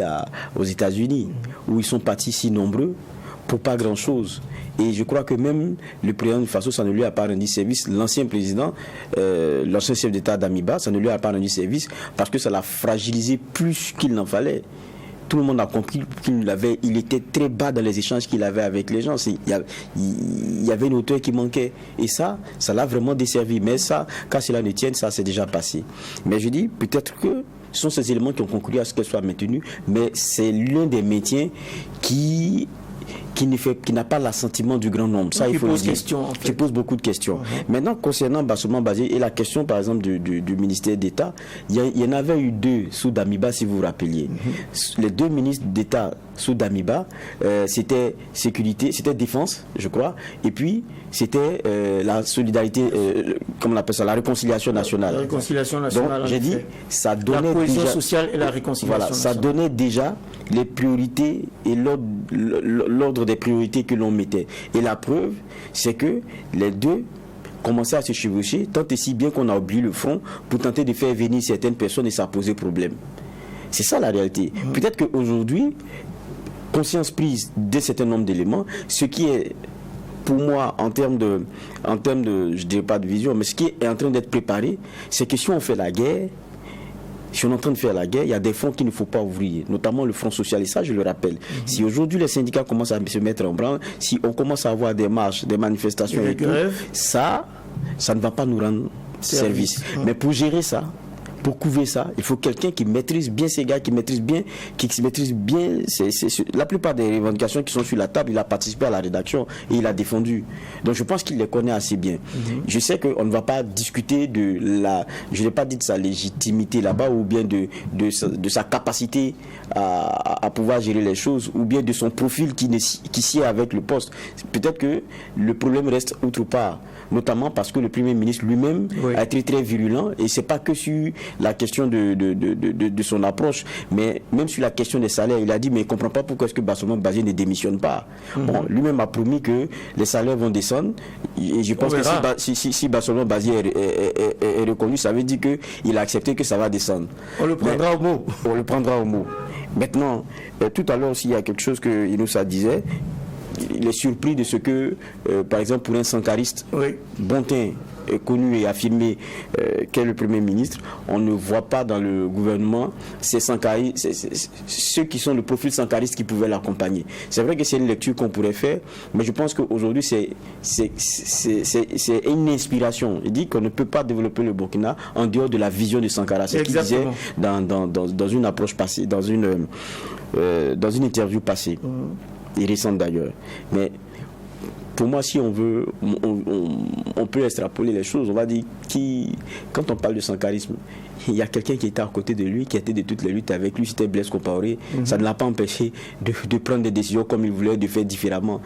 aux États-Unis, où ils sont partis si nombreux pour pas grand-chose. Et je crois que même le président du Faso, ça ne lui a pas rendu service. L'ancien président, l'ancien chef d'État d'Amiba, ça ne lui a pas rendu service parce que ça l'a fragilisé plus qu'il n'en fallait. Tout le monde a compris qu'il était très bas dans les échanges qu'il avait avec les gens. Il y avait une hauteur qui manquait. Et ça l'a vraiment desservi. Mais ça, quand cela ne tienne, ça c'est déjà passé. Mais je dis, peut-être que ce sont ces éléments qui ont conclu à ce qu'elle soit maintenue. Mais c'est l'un des métiers qui n'a pas l'assentiment du grand nombre. Ça, il faut le dire. Qui pose beaucoup de questions. Maintenant, concernant Bassoman Bazé et la question, par exemple, du ministère d'État, il y en avait eu deux sous Damiba, si vous vous rappeliez. Les deux ministres d'État sous Damiba, c'était sécurité, c'était défense, je crois, et puis c'était la solidarité, comment on appelle ça, la réconciliation nationale. La réconciliation nationale. Donc, j'ai dit, ça donnait la cohésion déjà, sociale et la réconciliation nationale. Ça donnait déjà les priorités et l'ordre des priorités que l'on mettait. Et la preuve, c'est que les deux commençaient à se chevaucher, tant et si bien qu'on a oublié le front pour tenter de faire venir certaines personnes et ça a posé problème. C'est ça la réalité. Peut-être qu'aujourd'hui, conscience prise d'un certain nombre d'éléments, ce qui est pour moi en termes de, je dirais pas de vision, mais ce qui est en train d'être préparé, c'est que si on fait la guerre, si on est en train de faire la guerre, il y a des fonds qu'il ne faut pas ouvrir, notamment le Front social, et ça je le rappelle. Si aujourd'hui les syndicats commencent à se mettre en branle, si on commence à avoir des marches, des manifestations et tout, ça ne va pas nous rendre service. Mais pour gérer ça, pour couvrir ça, il faut quelqu'un qui maîtrise bien ces gars, qui maîtrise bien la plupart des revendications qui sont sur la table. Il a participé à la rédaction et il a défendu. Donc je pense qu'il les connaît assez bien. Je sais qu'on ne va pas discuter je n'ai pas dit de sa légitimité là-bas, ou bien de sa capacité à pouvoir gérer les choses, ou bien de son profil qui sied avec le poste. Peut-être que le problème reste autre part, notamment parce que le Premier ministre lui-même a été très virulent, et c'est pas que sur la question de son approche, mais même sur la question des salaires. Il a dit, mais il ne comprend pas pourquoi est-ce que Bassoman Bazé ne démissionne pas. Bon, lui-même a promis que les salaires vont descendre, et je pense que si Bassoman Bazé est reconnu, ça veut dire qu'il a accepté que ça va descendre. On le prendra au mot. On le prendra au mot. Maintenant, tout à l'heure aussi, il y a quelque chose que Inoussa disait. Il est surpris de ce que, par exemple, pour un sankariste, Bontin, connu et affirmé qu'est le Premier ministre, on ne voit pas dans le gouvernement ces sankaristes, ceux qui sont le profil sankariste qui pouvaient l'accompagner. C'est vrai que c'est une lecture qu'on pourrait faire, mais je pense qu'aujourd'hui c'est une inspiration. Il dit qu'on ne peut pas développer le Burkina en dehors de la vision de Sankara. C'est ce qu'il disait dans une approche passée, dans une interview passée. Et récente d'ailleurs. Mais pour moi, si on veut, on peut extrapoler les choses. On va dire quand on parle de sankarisme, il y a quelqu'un qui était à côté de lui, qui était de toutes les luttes avec lui, c'était Blaise Compaoré. Ça ne l'a pas empêché de prendre des décisions comme il voulait, de faire différemment.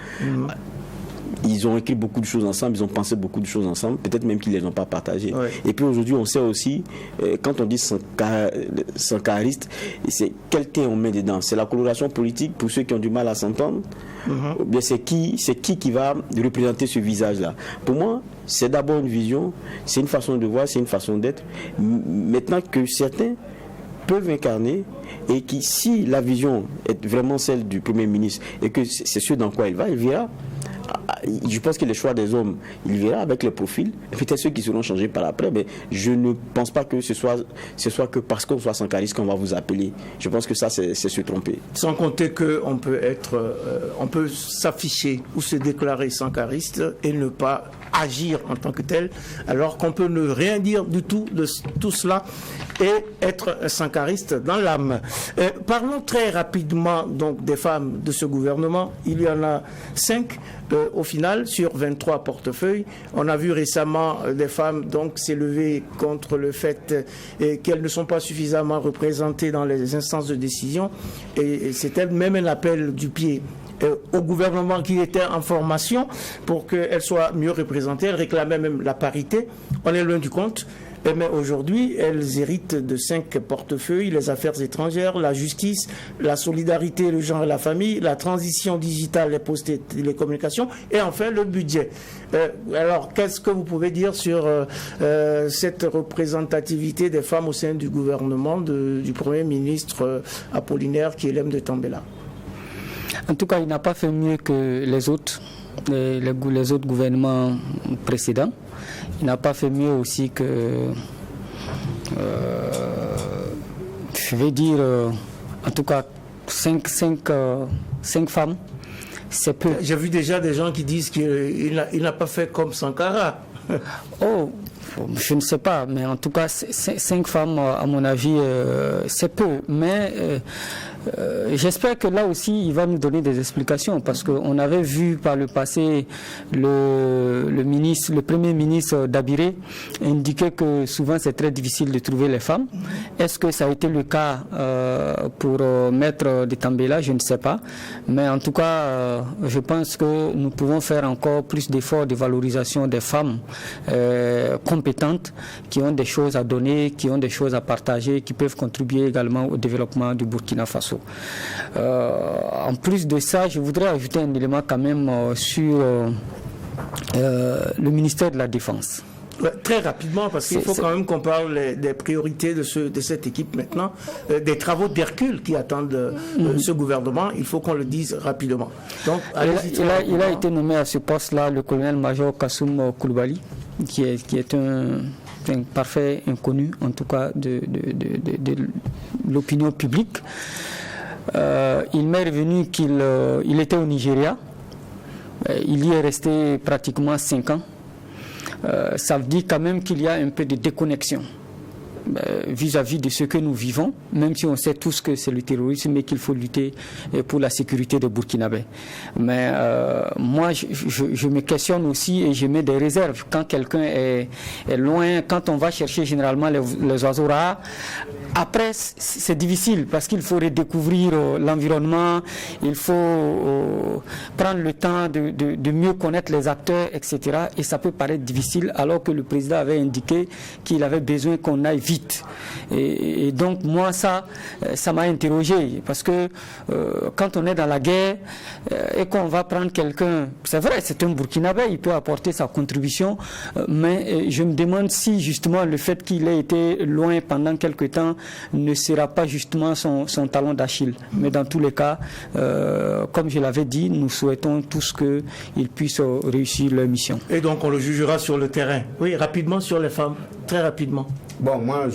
Ils ont écrit beaucoup de choses ensemble, ils ont pensé beaucoup de choses ensemble, peut-être même qu'ils ne les ont pas partagées. Et puis aujourd'hui, on sait aussi, quand on dit sankariste, c'est quel thé on met dedans. C'est la coloration politique pour ceux qui ont du mal à s'entendre. Ou bien c'est qui va représenter ce visage-là. Pour moi, c'est d'abord une vision, c'est une façon de voir, c'est une façon d'être. Maintenant que certains peuvent incarner et qui, si la vision est vraiment celle du Premier ministre et que c'est ce dans quoi il va, il verra. Je pense que le choix des hommes, il verra avec les profils, peut-être ceux qui seront changés par après, mais je ne pense pas que ce soit que parce qu'on soit sankariste qu'on va vous appeler. Je pense que ça, c'est se tromper. Sans compter qu'on peut s'afficher ou se déclarer sankariste et ne pas agir en tant que tel, alors qu'on peut ne rien dire du tout de tout cela et être un sankariste dans l'âme. Parlons très rapidement donc des femmes de ce gouvernement. Il y en a 5 au final sur 23 portefeuilles. On a vu récemment des femmes donc s'élever contre le fait qu'elles ne sont pas suffisamment représentées dans les instances de décision, et c'est elle-même un appel du pied au gouvernement qui était en formation pour qu'elle soit mieux représentée. Elle réclamait même la parité. On est loin du compte. Mais aujourd'hui, elles héritent de 5 portefeuilles: les affaires étrangères, la justice, la solidarité, le genre et la famille, la transition digitale, les postes et les communications, et enfin le budget. Alors, qu'est-ce que vous pouvez dire sur cette représentativité des femmes au sein du gouvernement du Premier ministre Apollinaire Kyelem de Tambela? En tout cas, il n'a pas fait mieux que les autres gouvernements précédents. Il n'a pas fait mieux aussi que, je vais dire, en tout cas, 5 femmes, c'est peu. J'ai vu déjà des gens qui disent qu'il n'a pas fait comme Sankara. Oh, je ne sais pas, mais en tout cas, 5 femmes, à mon avis, c'est peu. Mais j'espère que là aussi, il va nous donner des explications, parce qu'on avait vu par le passé le Premier ministre Dabiré indiquer que souvent c'est très difficile de trouver les femmes. Est-ce que ça a été le cas pour Maître de Tambela? Je ne sais pas. Mais en tout cas, je pense que nous pouvons faire encore plus d'efforts de valorisation des femmes compétentes, qui ont des choses à donner, qui ont des choses à partager, qui peuvent contribuer également au développement du Burkina Faso. En plus de ça, je voudrais ajouter un élément quand même sur le ministère de la Défense. Très rapidement, parce qu'il faut quand même qu'on parle des priorités de cette équipe maintenant, des travaux d'Hercule qui attendent ce gouvernement. Il faut qu'on le dise rapidement. Donc, il a été nommé à ce poste-là le colonel-major Kassoum Koulibaly, qui est un parfait inconnu, en tout cas de l'opinion publique. Il m'est revenu qu'il était au Nigeria. Il y est resté pratiquement 5 ans. Ça veut dire quand même qu'il y a un peu de déconnexion vis-à-vis de ce que nous vivons, même si on sait tous que c'est le terrorisme et qu'il faut lutter pour la sécurité des Burkinabés. Mais moi, je me questionne aussi et je mets des réserves. Quand quelqu'un est loin, quand on va chercher généralement les oiseaux rares, après, c'est difficile parce qu'il faut redécouvrir l'environnement, il faut prendre le temps de mieux connaître les acteurs, etc. Et ça peut paraître difficile alors que le président avait indiqué qu'il avait besoin qu'on aille vite. Et donc, moi, ça m'a interrogé parce que quand on est dans la guerre et qu'on va prendre quelqu'un, c'est vrai, c'est un Burkinabé, il peut apporter sa contribution, mais je me demande si justement le fait qu'il ait été loin pendant quelque temps ne sera pas justement son talon d'Achille. Mais dans tous les cas, comme je l'avais dit, nous souhaitons tous qu'ils puissent réussir leur mission. Et donc on le jugera sur le terrain. Oui, rapidement sur les femmes, très rapidement. Bon, moi,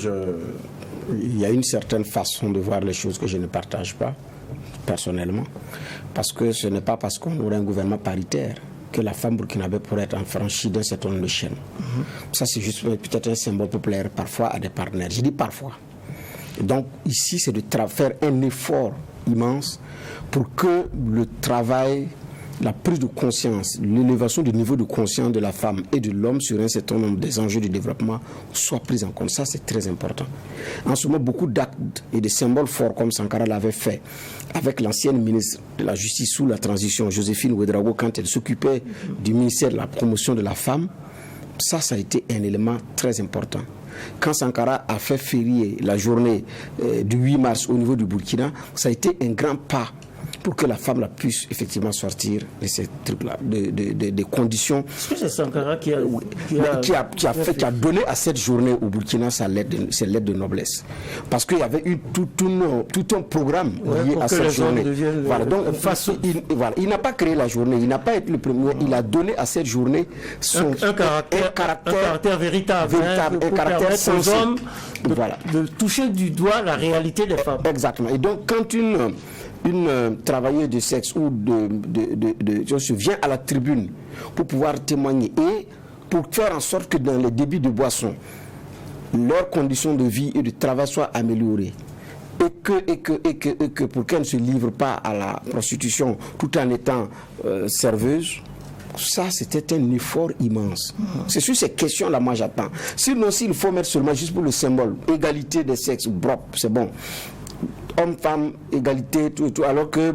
il y a une certaine façon de voir les choses que je ne partage pas, personnellement, parce que ce n'est pas parce qu'on aurait un gouvernement paritaire que la femme burkinabé pourrait être affranchie d'un certain nombre de chaînes. Ça, c'est juste peut-être un symbole populaire parfois à des partenaires. Je dis parfois. Et donc, ici, c'est de faire un effort immense pour que le travail, la prise de conscience, l'élévation du niveau de conscience de la femme et de l'homme sur un certain nombre des enjeux du développement soit prise en compte. Ça, c'est très important. En ce moment, beaucoup d'actes et de symboles forts comme Sankara l'avait fait avec l'ancienne ministre de la Justice sous la transition, Joséphine Ouédraogo, quand elle s'occupait du ministère de la promotion de la femme. Ça a été un élément très important. Quand Sankara a fait férier la journée du 8 mars au niveau du Burkina, ça a été un grand pas pour que la femme puisse effectivement sortir de ces trucs-là, des conditions. Est-ce que c'est Sankara qui a donné à cette journée au Burkina ses lettres de noblesse? Parce qu'il y avait eu tout un programme lié à cette journée. Voilà, donc, il n'a pas créé la journée, il n'a pas été le premier, il a donné à cette journée un caractère véritable, un caractère sensé. Aux hommes de toucher du doigt la réalité des femmes. Exactement. Et donc, quand une travailleuse de sexe ou se vient à la tribune pour pouvoir témoigner et pour faire en sorte que dans les débits de boissons, leurs conditions de vie et de travail soient améliorées, et que pour qu'elles ne se livrent pas à la prostitution tout en étant serveuses, ça c'était un effort immense. C'est sur ces questions-là moi j'attends. Sinon, s'il faut mettre seulement juste pour le symbole, égalité des sexes, c'est bon. Homme-femme, égalité, tout, alors que,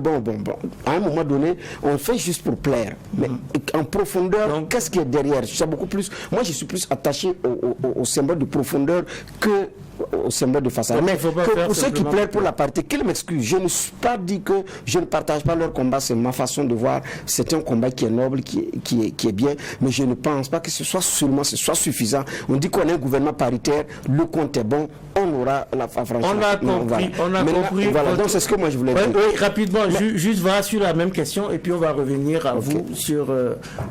à un moment donné, on fait juste pour plaire. Mais en profondeur, qu'est-ce qui est derrière? Moi, je suis plus attaché au symbole de profondeur que au symbole de façade. Mais pour ceux qui plaident pour la parité, qu'ils m'excusent. Je ne suis pas dit que je ne partage pas leur combat, c'est ma façon de voir. C'est un combat qui est noble, qui est bien, mais je ne pense pas que ce soit suffisant. On dit qu'on a un gouvernement paritaire, le compte est bon, on aura la franchise. On a compris. Voilà, donc c'est ce que moi je voulais dire. Oui, rapidement, juste voilà sur la même question et puis on va revenir à vous sur...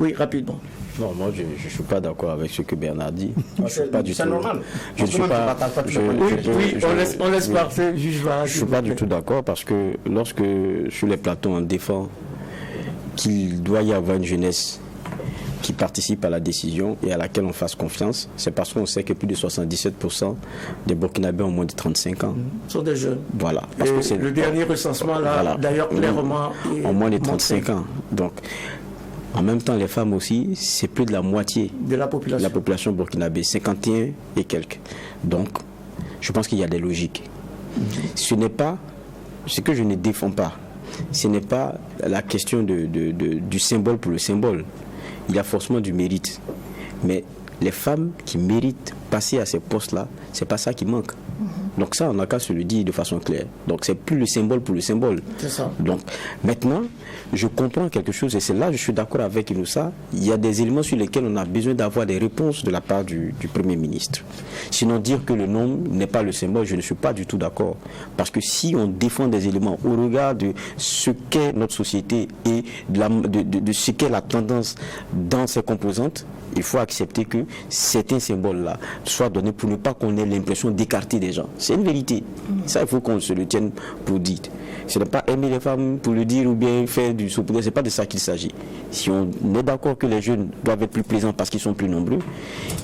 oui, rapidement. Non, moi je ne suis pas d'accord avec ce que Bernard dit. C'est normal. Je ne suis pas. On laisse partir. Je ne suis pas du tout d'accord parce que lorsque sur les plateaux on défend qu'il doit y avoir une jeunesse qui participe à la décision et à laquelle on fasse confiance, c'est parce qu'on sait que plus de 77% des Burkinabés ont moins de 35 ans. Ce sont des jeunes. Voilà. Parce que le dernier recensement, là, d'ailleurs, clairement... En moins de 35 ans. Donc, en même temps, les femmes aussi, c'est plus de la moitié de la population burkinabé, 51 et quelques. Donc, je pense qu'il y a des logiques. Ce n'est pas, ce que je ne défends pas, ce n'est pas la question du symbole pour le symbole. Il y a forcément du mérite. Mais les femmes qui méritent passer à ces postes-là, c'est pas ça qui manque. Donc ça, on n'a qu'à se le dire de façon claire. Donc c'est plus le symbole pour le symbole. C'est ça. Donc maintenant, je comprends quelque chose et c'est là que je suis d'accord avec Inoussa. Il y a des éléments sur lesquels on a besoin d'avoir des réponses de la part du Premier ministre. Sinon, dire que le nom n'est pas le symbole, je ne suis pas du tout d'accord. Parce que si on défend des éléments au regard de ce qu'est notre société et de ce qu'est la tendance dans ses composantes, il faut accepter que certains symboles-là soient donnés pour ne pas qu'on ait l'impression d'écarter des gens. C'est une vérité. Ça, il faut qu'on se le tienne pour dire. Ce n'est pas aimer les femmes pour le dire ou bien faire du saupoudre. Ce n'est pas de ça qu'il s'agit. Si on est d'accord que les jeunes doivent être plus plaisants parce qu'ils sont plus nombreux,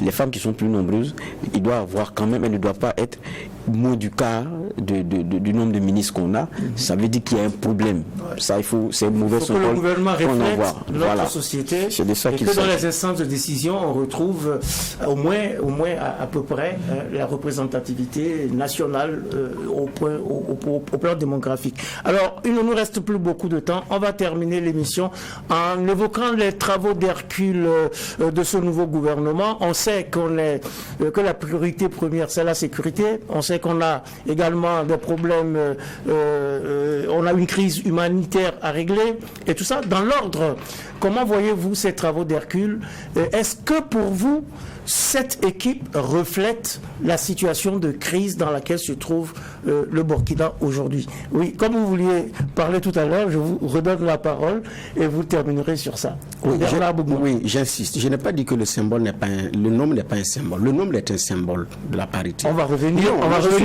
les femmes qui sont plus nombreuses, ils doivent avoir quand même, elles ne doivent pas être moins du quart du nombre de ministres qu'on a. Ça veut dire qu'il y a un problème. Ça, c'est un mauvais symbole. Que le gouvernement reflète notre société. C'est de ça qu'il s'agit. Et que dans les instances de décision, on retrouve au moins à peu près la représentativité nationale au plan démographique. Alors, il ne nous reste plus beaucoup de temps. On va terminer l'émission en évoquant les travaux d'Hercule de ce nouveau gouvernement. On sait que la priorité première, c'est la sécurité. On sait qu'on a également des problèmes, on a une crise humanitaire à régler et tout ça. Dans l'ordre, comment voyez-vous ces travaux d'Hercule? Est-ce que pour vous, cette équipe reflète la situation de crise dans laquelle se trouve le Burkina aujourd'hui? Oui, comme vous vouliez parler tout à l'heure, je vous redonne la parole et vous terminerez sur ça. Oui, j'insiste. Je n'ai pas dit que le symbole n'est pas le nombre n'est pas un symbole. Le nombre est un symbole de la parité. On va revenir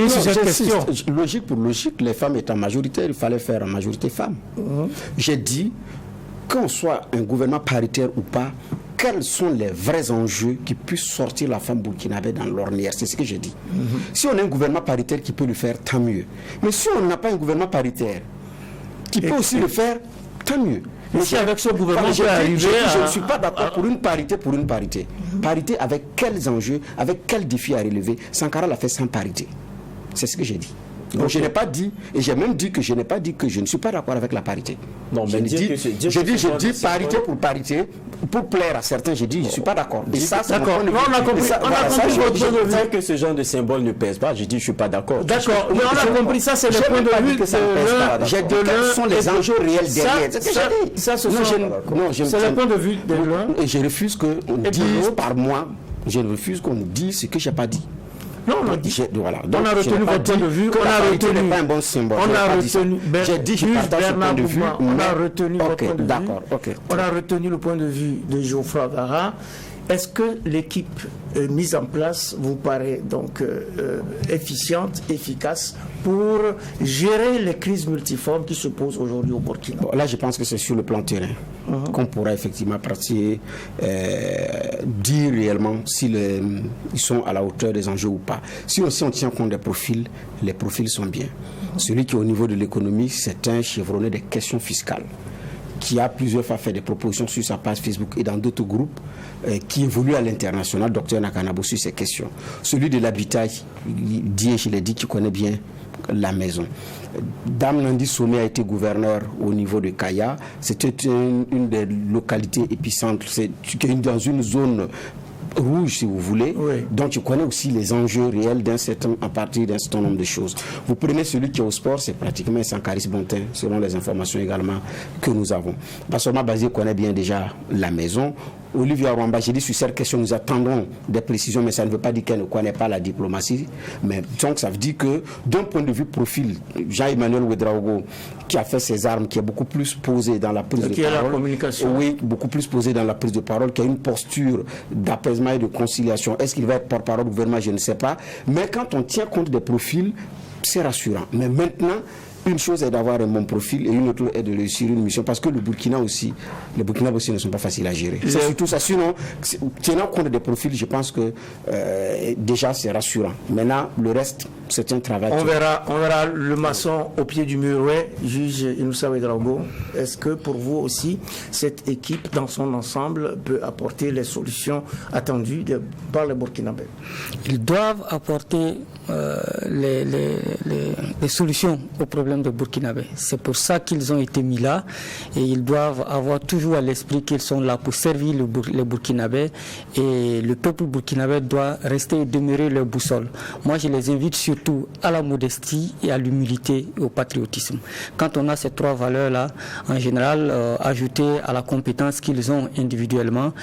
sur cette question. Logique pour logique, les femmes étant majoritaires, il fallait faire en majorité femmes. J'ai dit, qu'on soit un gouvernement paritaire ou pas, quels sont les vrais enjeux qui puissent sortir la femme burkinabé dans l'ornière? C'est ce que j'ai dit. Si on a un gouvernement paritaire qui peut le faire, tant mieux. Mais si on n'a pas un gouvernement paritaire qui peut aussi le faire, tant mieux. Mais si avec ce gouvernement, je ne suis pas d'accord pour une parité. Parité avec quels enjeux, avec quels défis à relever? Sankara l'a fait sans parité. C'est ce que j'ai dit. Donc je n'ai pas dit, et j'ai même dit que je n'ai pas dit que je ne suis pas d'accord avec la parité. Non, mais je dis parité pour parité, pour plaire à certains, je dis je ne suis pas d'accord. Et ça, c'est d'accord. On a compris. Je dis que ce genre de symbole ne pèse pas, je dis je ne suis pas d'accord. D'accord, mais on a compris, ça c'est le point de vue que ça ne pèse pas. J'ai dit quels sont les enjeux réels derrière. C'est ce que j'ai dit. Ça, c'est le point de vue de l'un. Et je refuse qu'on dise par moi, je refuse qu'on dise ce que je n'ai pas dit. Non, on a dit. Voilà. Donc, on a retenu votre point de vue. On a retenu pas un bon symbole. On a retenu. J'ai dit je partage ce point de vue. On a retenu votre point de vue. D'accord. Ok. On a retenu le point de vue de Geoffroy Avara. Est-ce que l'équipe mise en place vous paraît donc efficiente, efficace pour gérer les crises multiformes qui se posent aujourd'hui au Burkina? Bon, là, je pense que c'est sur le plan terrain qu'on pourra effectivement pratiquer, dire réellement s'ils sont à la hauteur des enjeux ou pas. Si on tient compte des profils, les profils sont bien. Celui qui est au niveau de l'économie, c'est un chevronné des questions fiscales, qui a plusieurs fois fait des propositions sur sa page Facebook et dans d'autres groupes qui évoluent à l'international, Dr Nakanabo, sur ces questions. Celui de l'habitat, je l'ai dit, qui connaît bien la maison. Dame Nandi Somé a été gouverneur au niveau de Kaya. C'était une des localités épicentres. C'est dans une zone rouge, si vous voulez. Oui. Donc tu connais aussi les enjeux réels à partir d'un certain nombre de choses. Vous prenez celui qui est au sport, c'est pratiquement Sankaris Bontin, selon les informations également que nous avons. Bassoma Bazé connaît bien déjà la maison. Olivier Arwamba, j'ai dit sur cette question, nous attendons des précisions, mais ça ne veut pas dire qu'elle ne connaît pas la diplomatie. Mais donc ça veut dire que d'un point de vue profil, Jean-Emmanuel Ouedraogo, qui a fait ses armes, qui est beaucoup plus posé dans la prise de parole. La communication. Oui, beaucoup plus posé dans la prise de parole, qui a une posture d'apaisement et de conciliation. Est-ce qu'il va être porte-parole du gouvernement? Je ne sais pas. Mais quand on tient compte des profils, c'est rassurant. Mais maintenant, une chose est d'avoir un bon profil et une autre est de réussir une mission, parce que les Burkinabés aussi ne sont pas faciles à gérer. C'est surtout ça. Sinon, tenant compte des profils, je pense que déjà c'est rassurant. Maintenant, le reste, c'est un travail. On verra le maçon au pied du mur. Ouais, juge Inoussa Ouedraogo, est-ce que pour vous aussi, cette équipe dans son ensemble peut apporter les solutions attendues par les Burkinabés? Ils doivent apporter les solutions aux problèmes de Burkinabé. C'est pour ça qu'ils ont été mis là, et ils doivent avoir toujours à l'esprit qu'ils sont là pour servir les Burkinabés, et le peuple burkinabé doit rester et demeurer leur boussole. Moi, je les invite surtout à la modestie et à l'humilité et au patriotisme. Quand on a ces trois valeurs-là, en général, ajouter à la compétence qu'ils ont individuellement,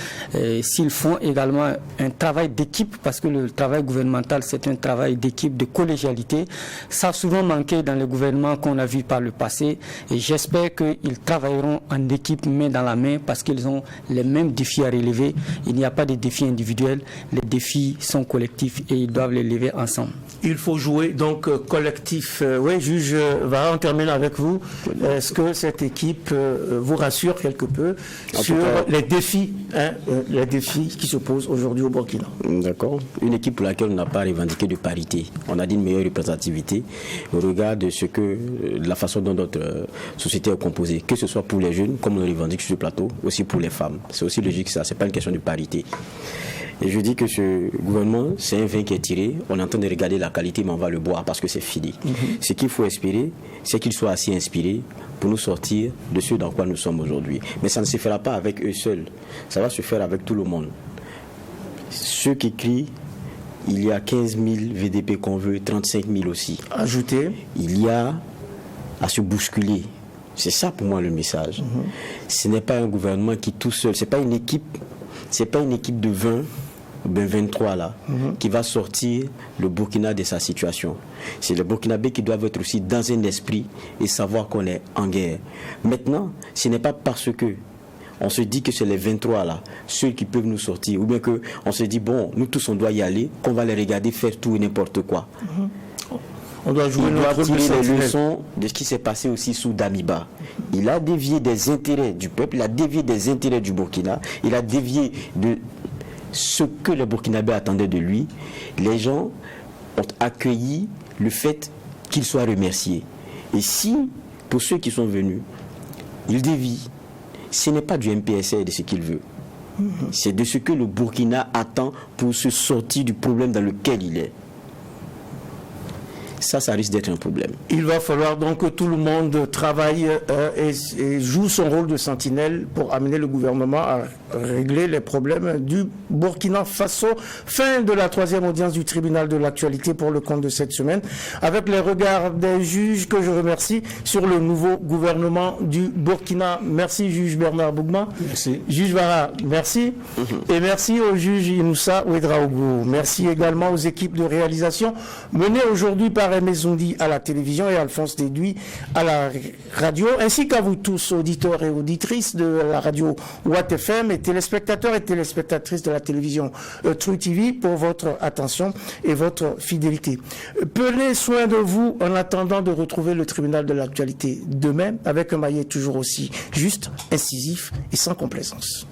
s'ils font également un travail d'équipe, parce que le travail gouvernemental, c'est un travail d'équipe, de collégialité. Ça a souvent manqué dans le gouvernement qu'on a vu par le passé, et j'espère qu'ils travailleront en équipe, main dans la main, parce qu'ils ont les mêmes défis à relever. Il n'y a pas de défis individuels, les défis sont collectifs et ils doivent les lever ensemble. Il faut jouer donc collectif. Oui, juge Vara, on termine avec vous. Est-ce que cette équipe vous rassure quelque peu sur les défis qui se posent aujourd'hui au Burkina? D'accord. Une équipe pour laquelle on n'a pas revendiqué de parité. On a dit une meilleure représentativité au regard de ce que de la façon dont notre société est composée, que ce soit pour les jeunes, comme on le revendique sur le plateau, aussi pour les femmes. C'est aussi logique ça, c'est pas une question de parité. Et je dis que ce gouvernement, c'est un vin qui est tiré, on est en train de regarder la qualité, mais on va le boire parce que c'est fini. Ce qu'il faut espérer, c'est qu'ils soient assez inspirés pour nous sortir de ce dans quoi nous sommes aujourd'hui. Mais ça ne se fera pas avec eux seuls, ça va se faire avec tout le monde. Ceux qui crient, il y a 15 000 VDP qu'on veut, 35 000 aussi. Ajouter. Il y a à se bousculer. C'est ça pour moi le message. Ce n'est pas un gouvernement qui tout seul, c'est pas une équipe de 20 ou 23 là, qui va sortir le Burkina de sa situation. C'est les Burkinabés qui doivent être aussi dans un esprit et savoir qu'on est en guerre. Maintenant, ce n'est pas parce que on se dit que c'est les 23 là, ceux qui peuvent nous sortir, ou bien qu'on se dit, bon, nous tous on doit y aller, qu'on va les regarder faire tout et n'importe quoi. On doit jouer notre rôle, tirer les leçons de ce qui s'est passé aussi sous Damiba. Il a dévié des intérêts du peuple, il a dévié des intérêts du Burkina, il a dévié de ce que les Burkinabés attendaient de lui. Les gens ont accueilli le fait qu'il soit remercié. Et si, pour ceux qui sont venus, il dévie, ce n'est pas du MPSA de ce qu'il veut. C'est de ce que le Burkina attend pour se sortir du problème dans lequel il est. ça risque d'être un problème. Il va falloir donc que tout le monde travaille et joue son rôle de sentinelle pour amener le gouvernement à régler les problèmes du Burkina Faso. Fin de la 3e audience du tribunal de l'actualité pour le compte de cette semaine, avec les regards des juges que je remercie sur le nouveau gouvernement du Burkina. Merci juge Bernard Bougma. Merci. Juge Vara, merci. Et merci au juge Inoussa Ouedraogo. Merci également aux équipes de réalisation menées aujourd'hui par Aimé Zoundi à la télévision et Alphonse Déduit à la radio, ainsi qu'à vous tous, auditeurs et auditrices de la radio Watt FM et téléspectateurs et téléspectatrices de la télévision True TV pour votre attention et votre fidélité. Prenez soin de vous en attendant de retrouver le tribunal de l'actualité demain avec un maillet toujours aussi juste, incisif et sans complaisance.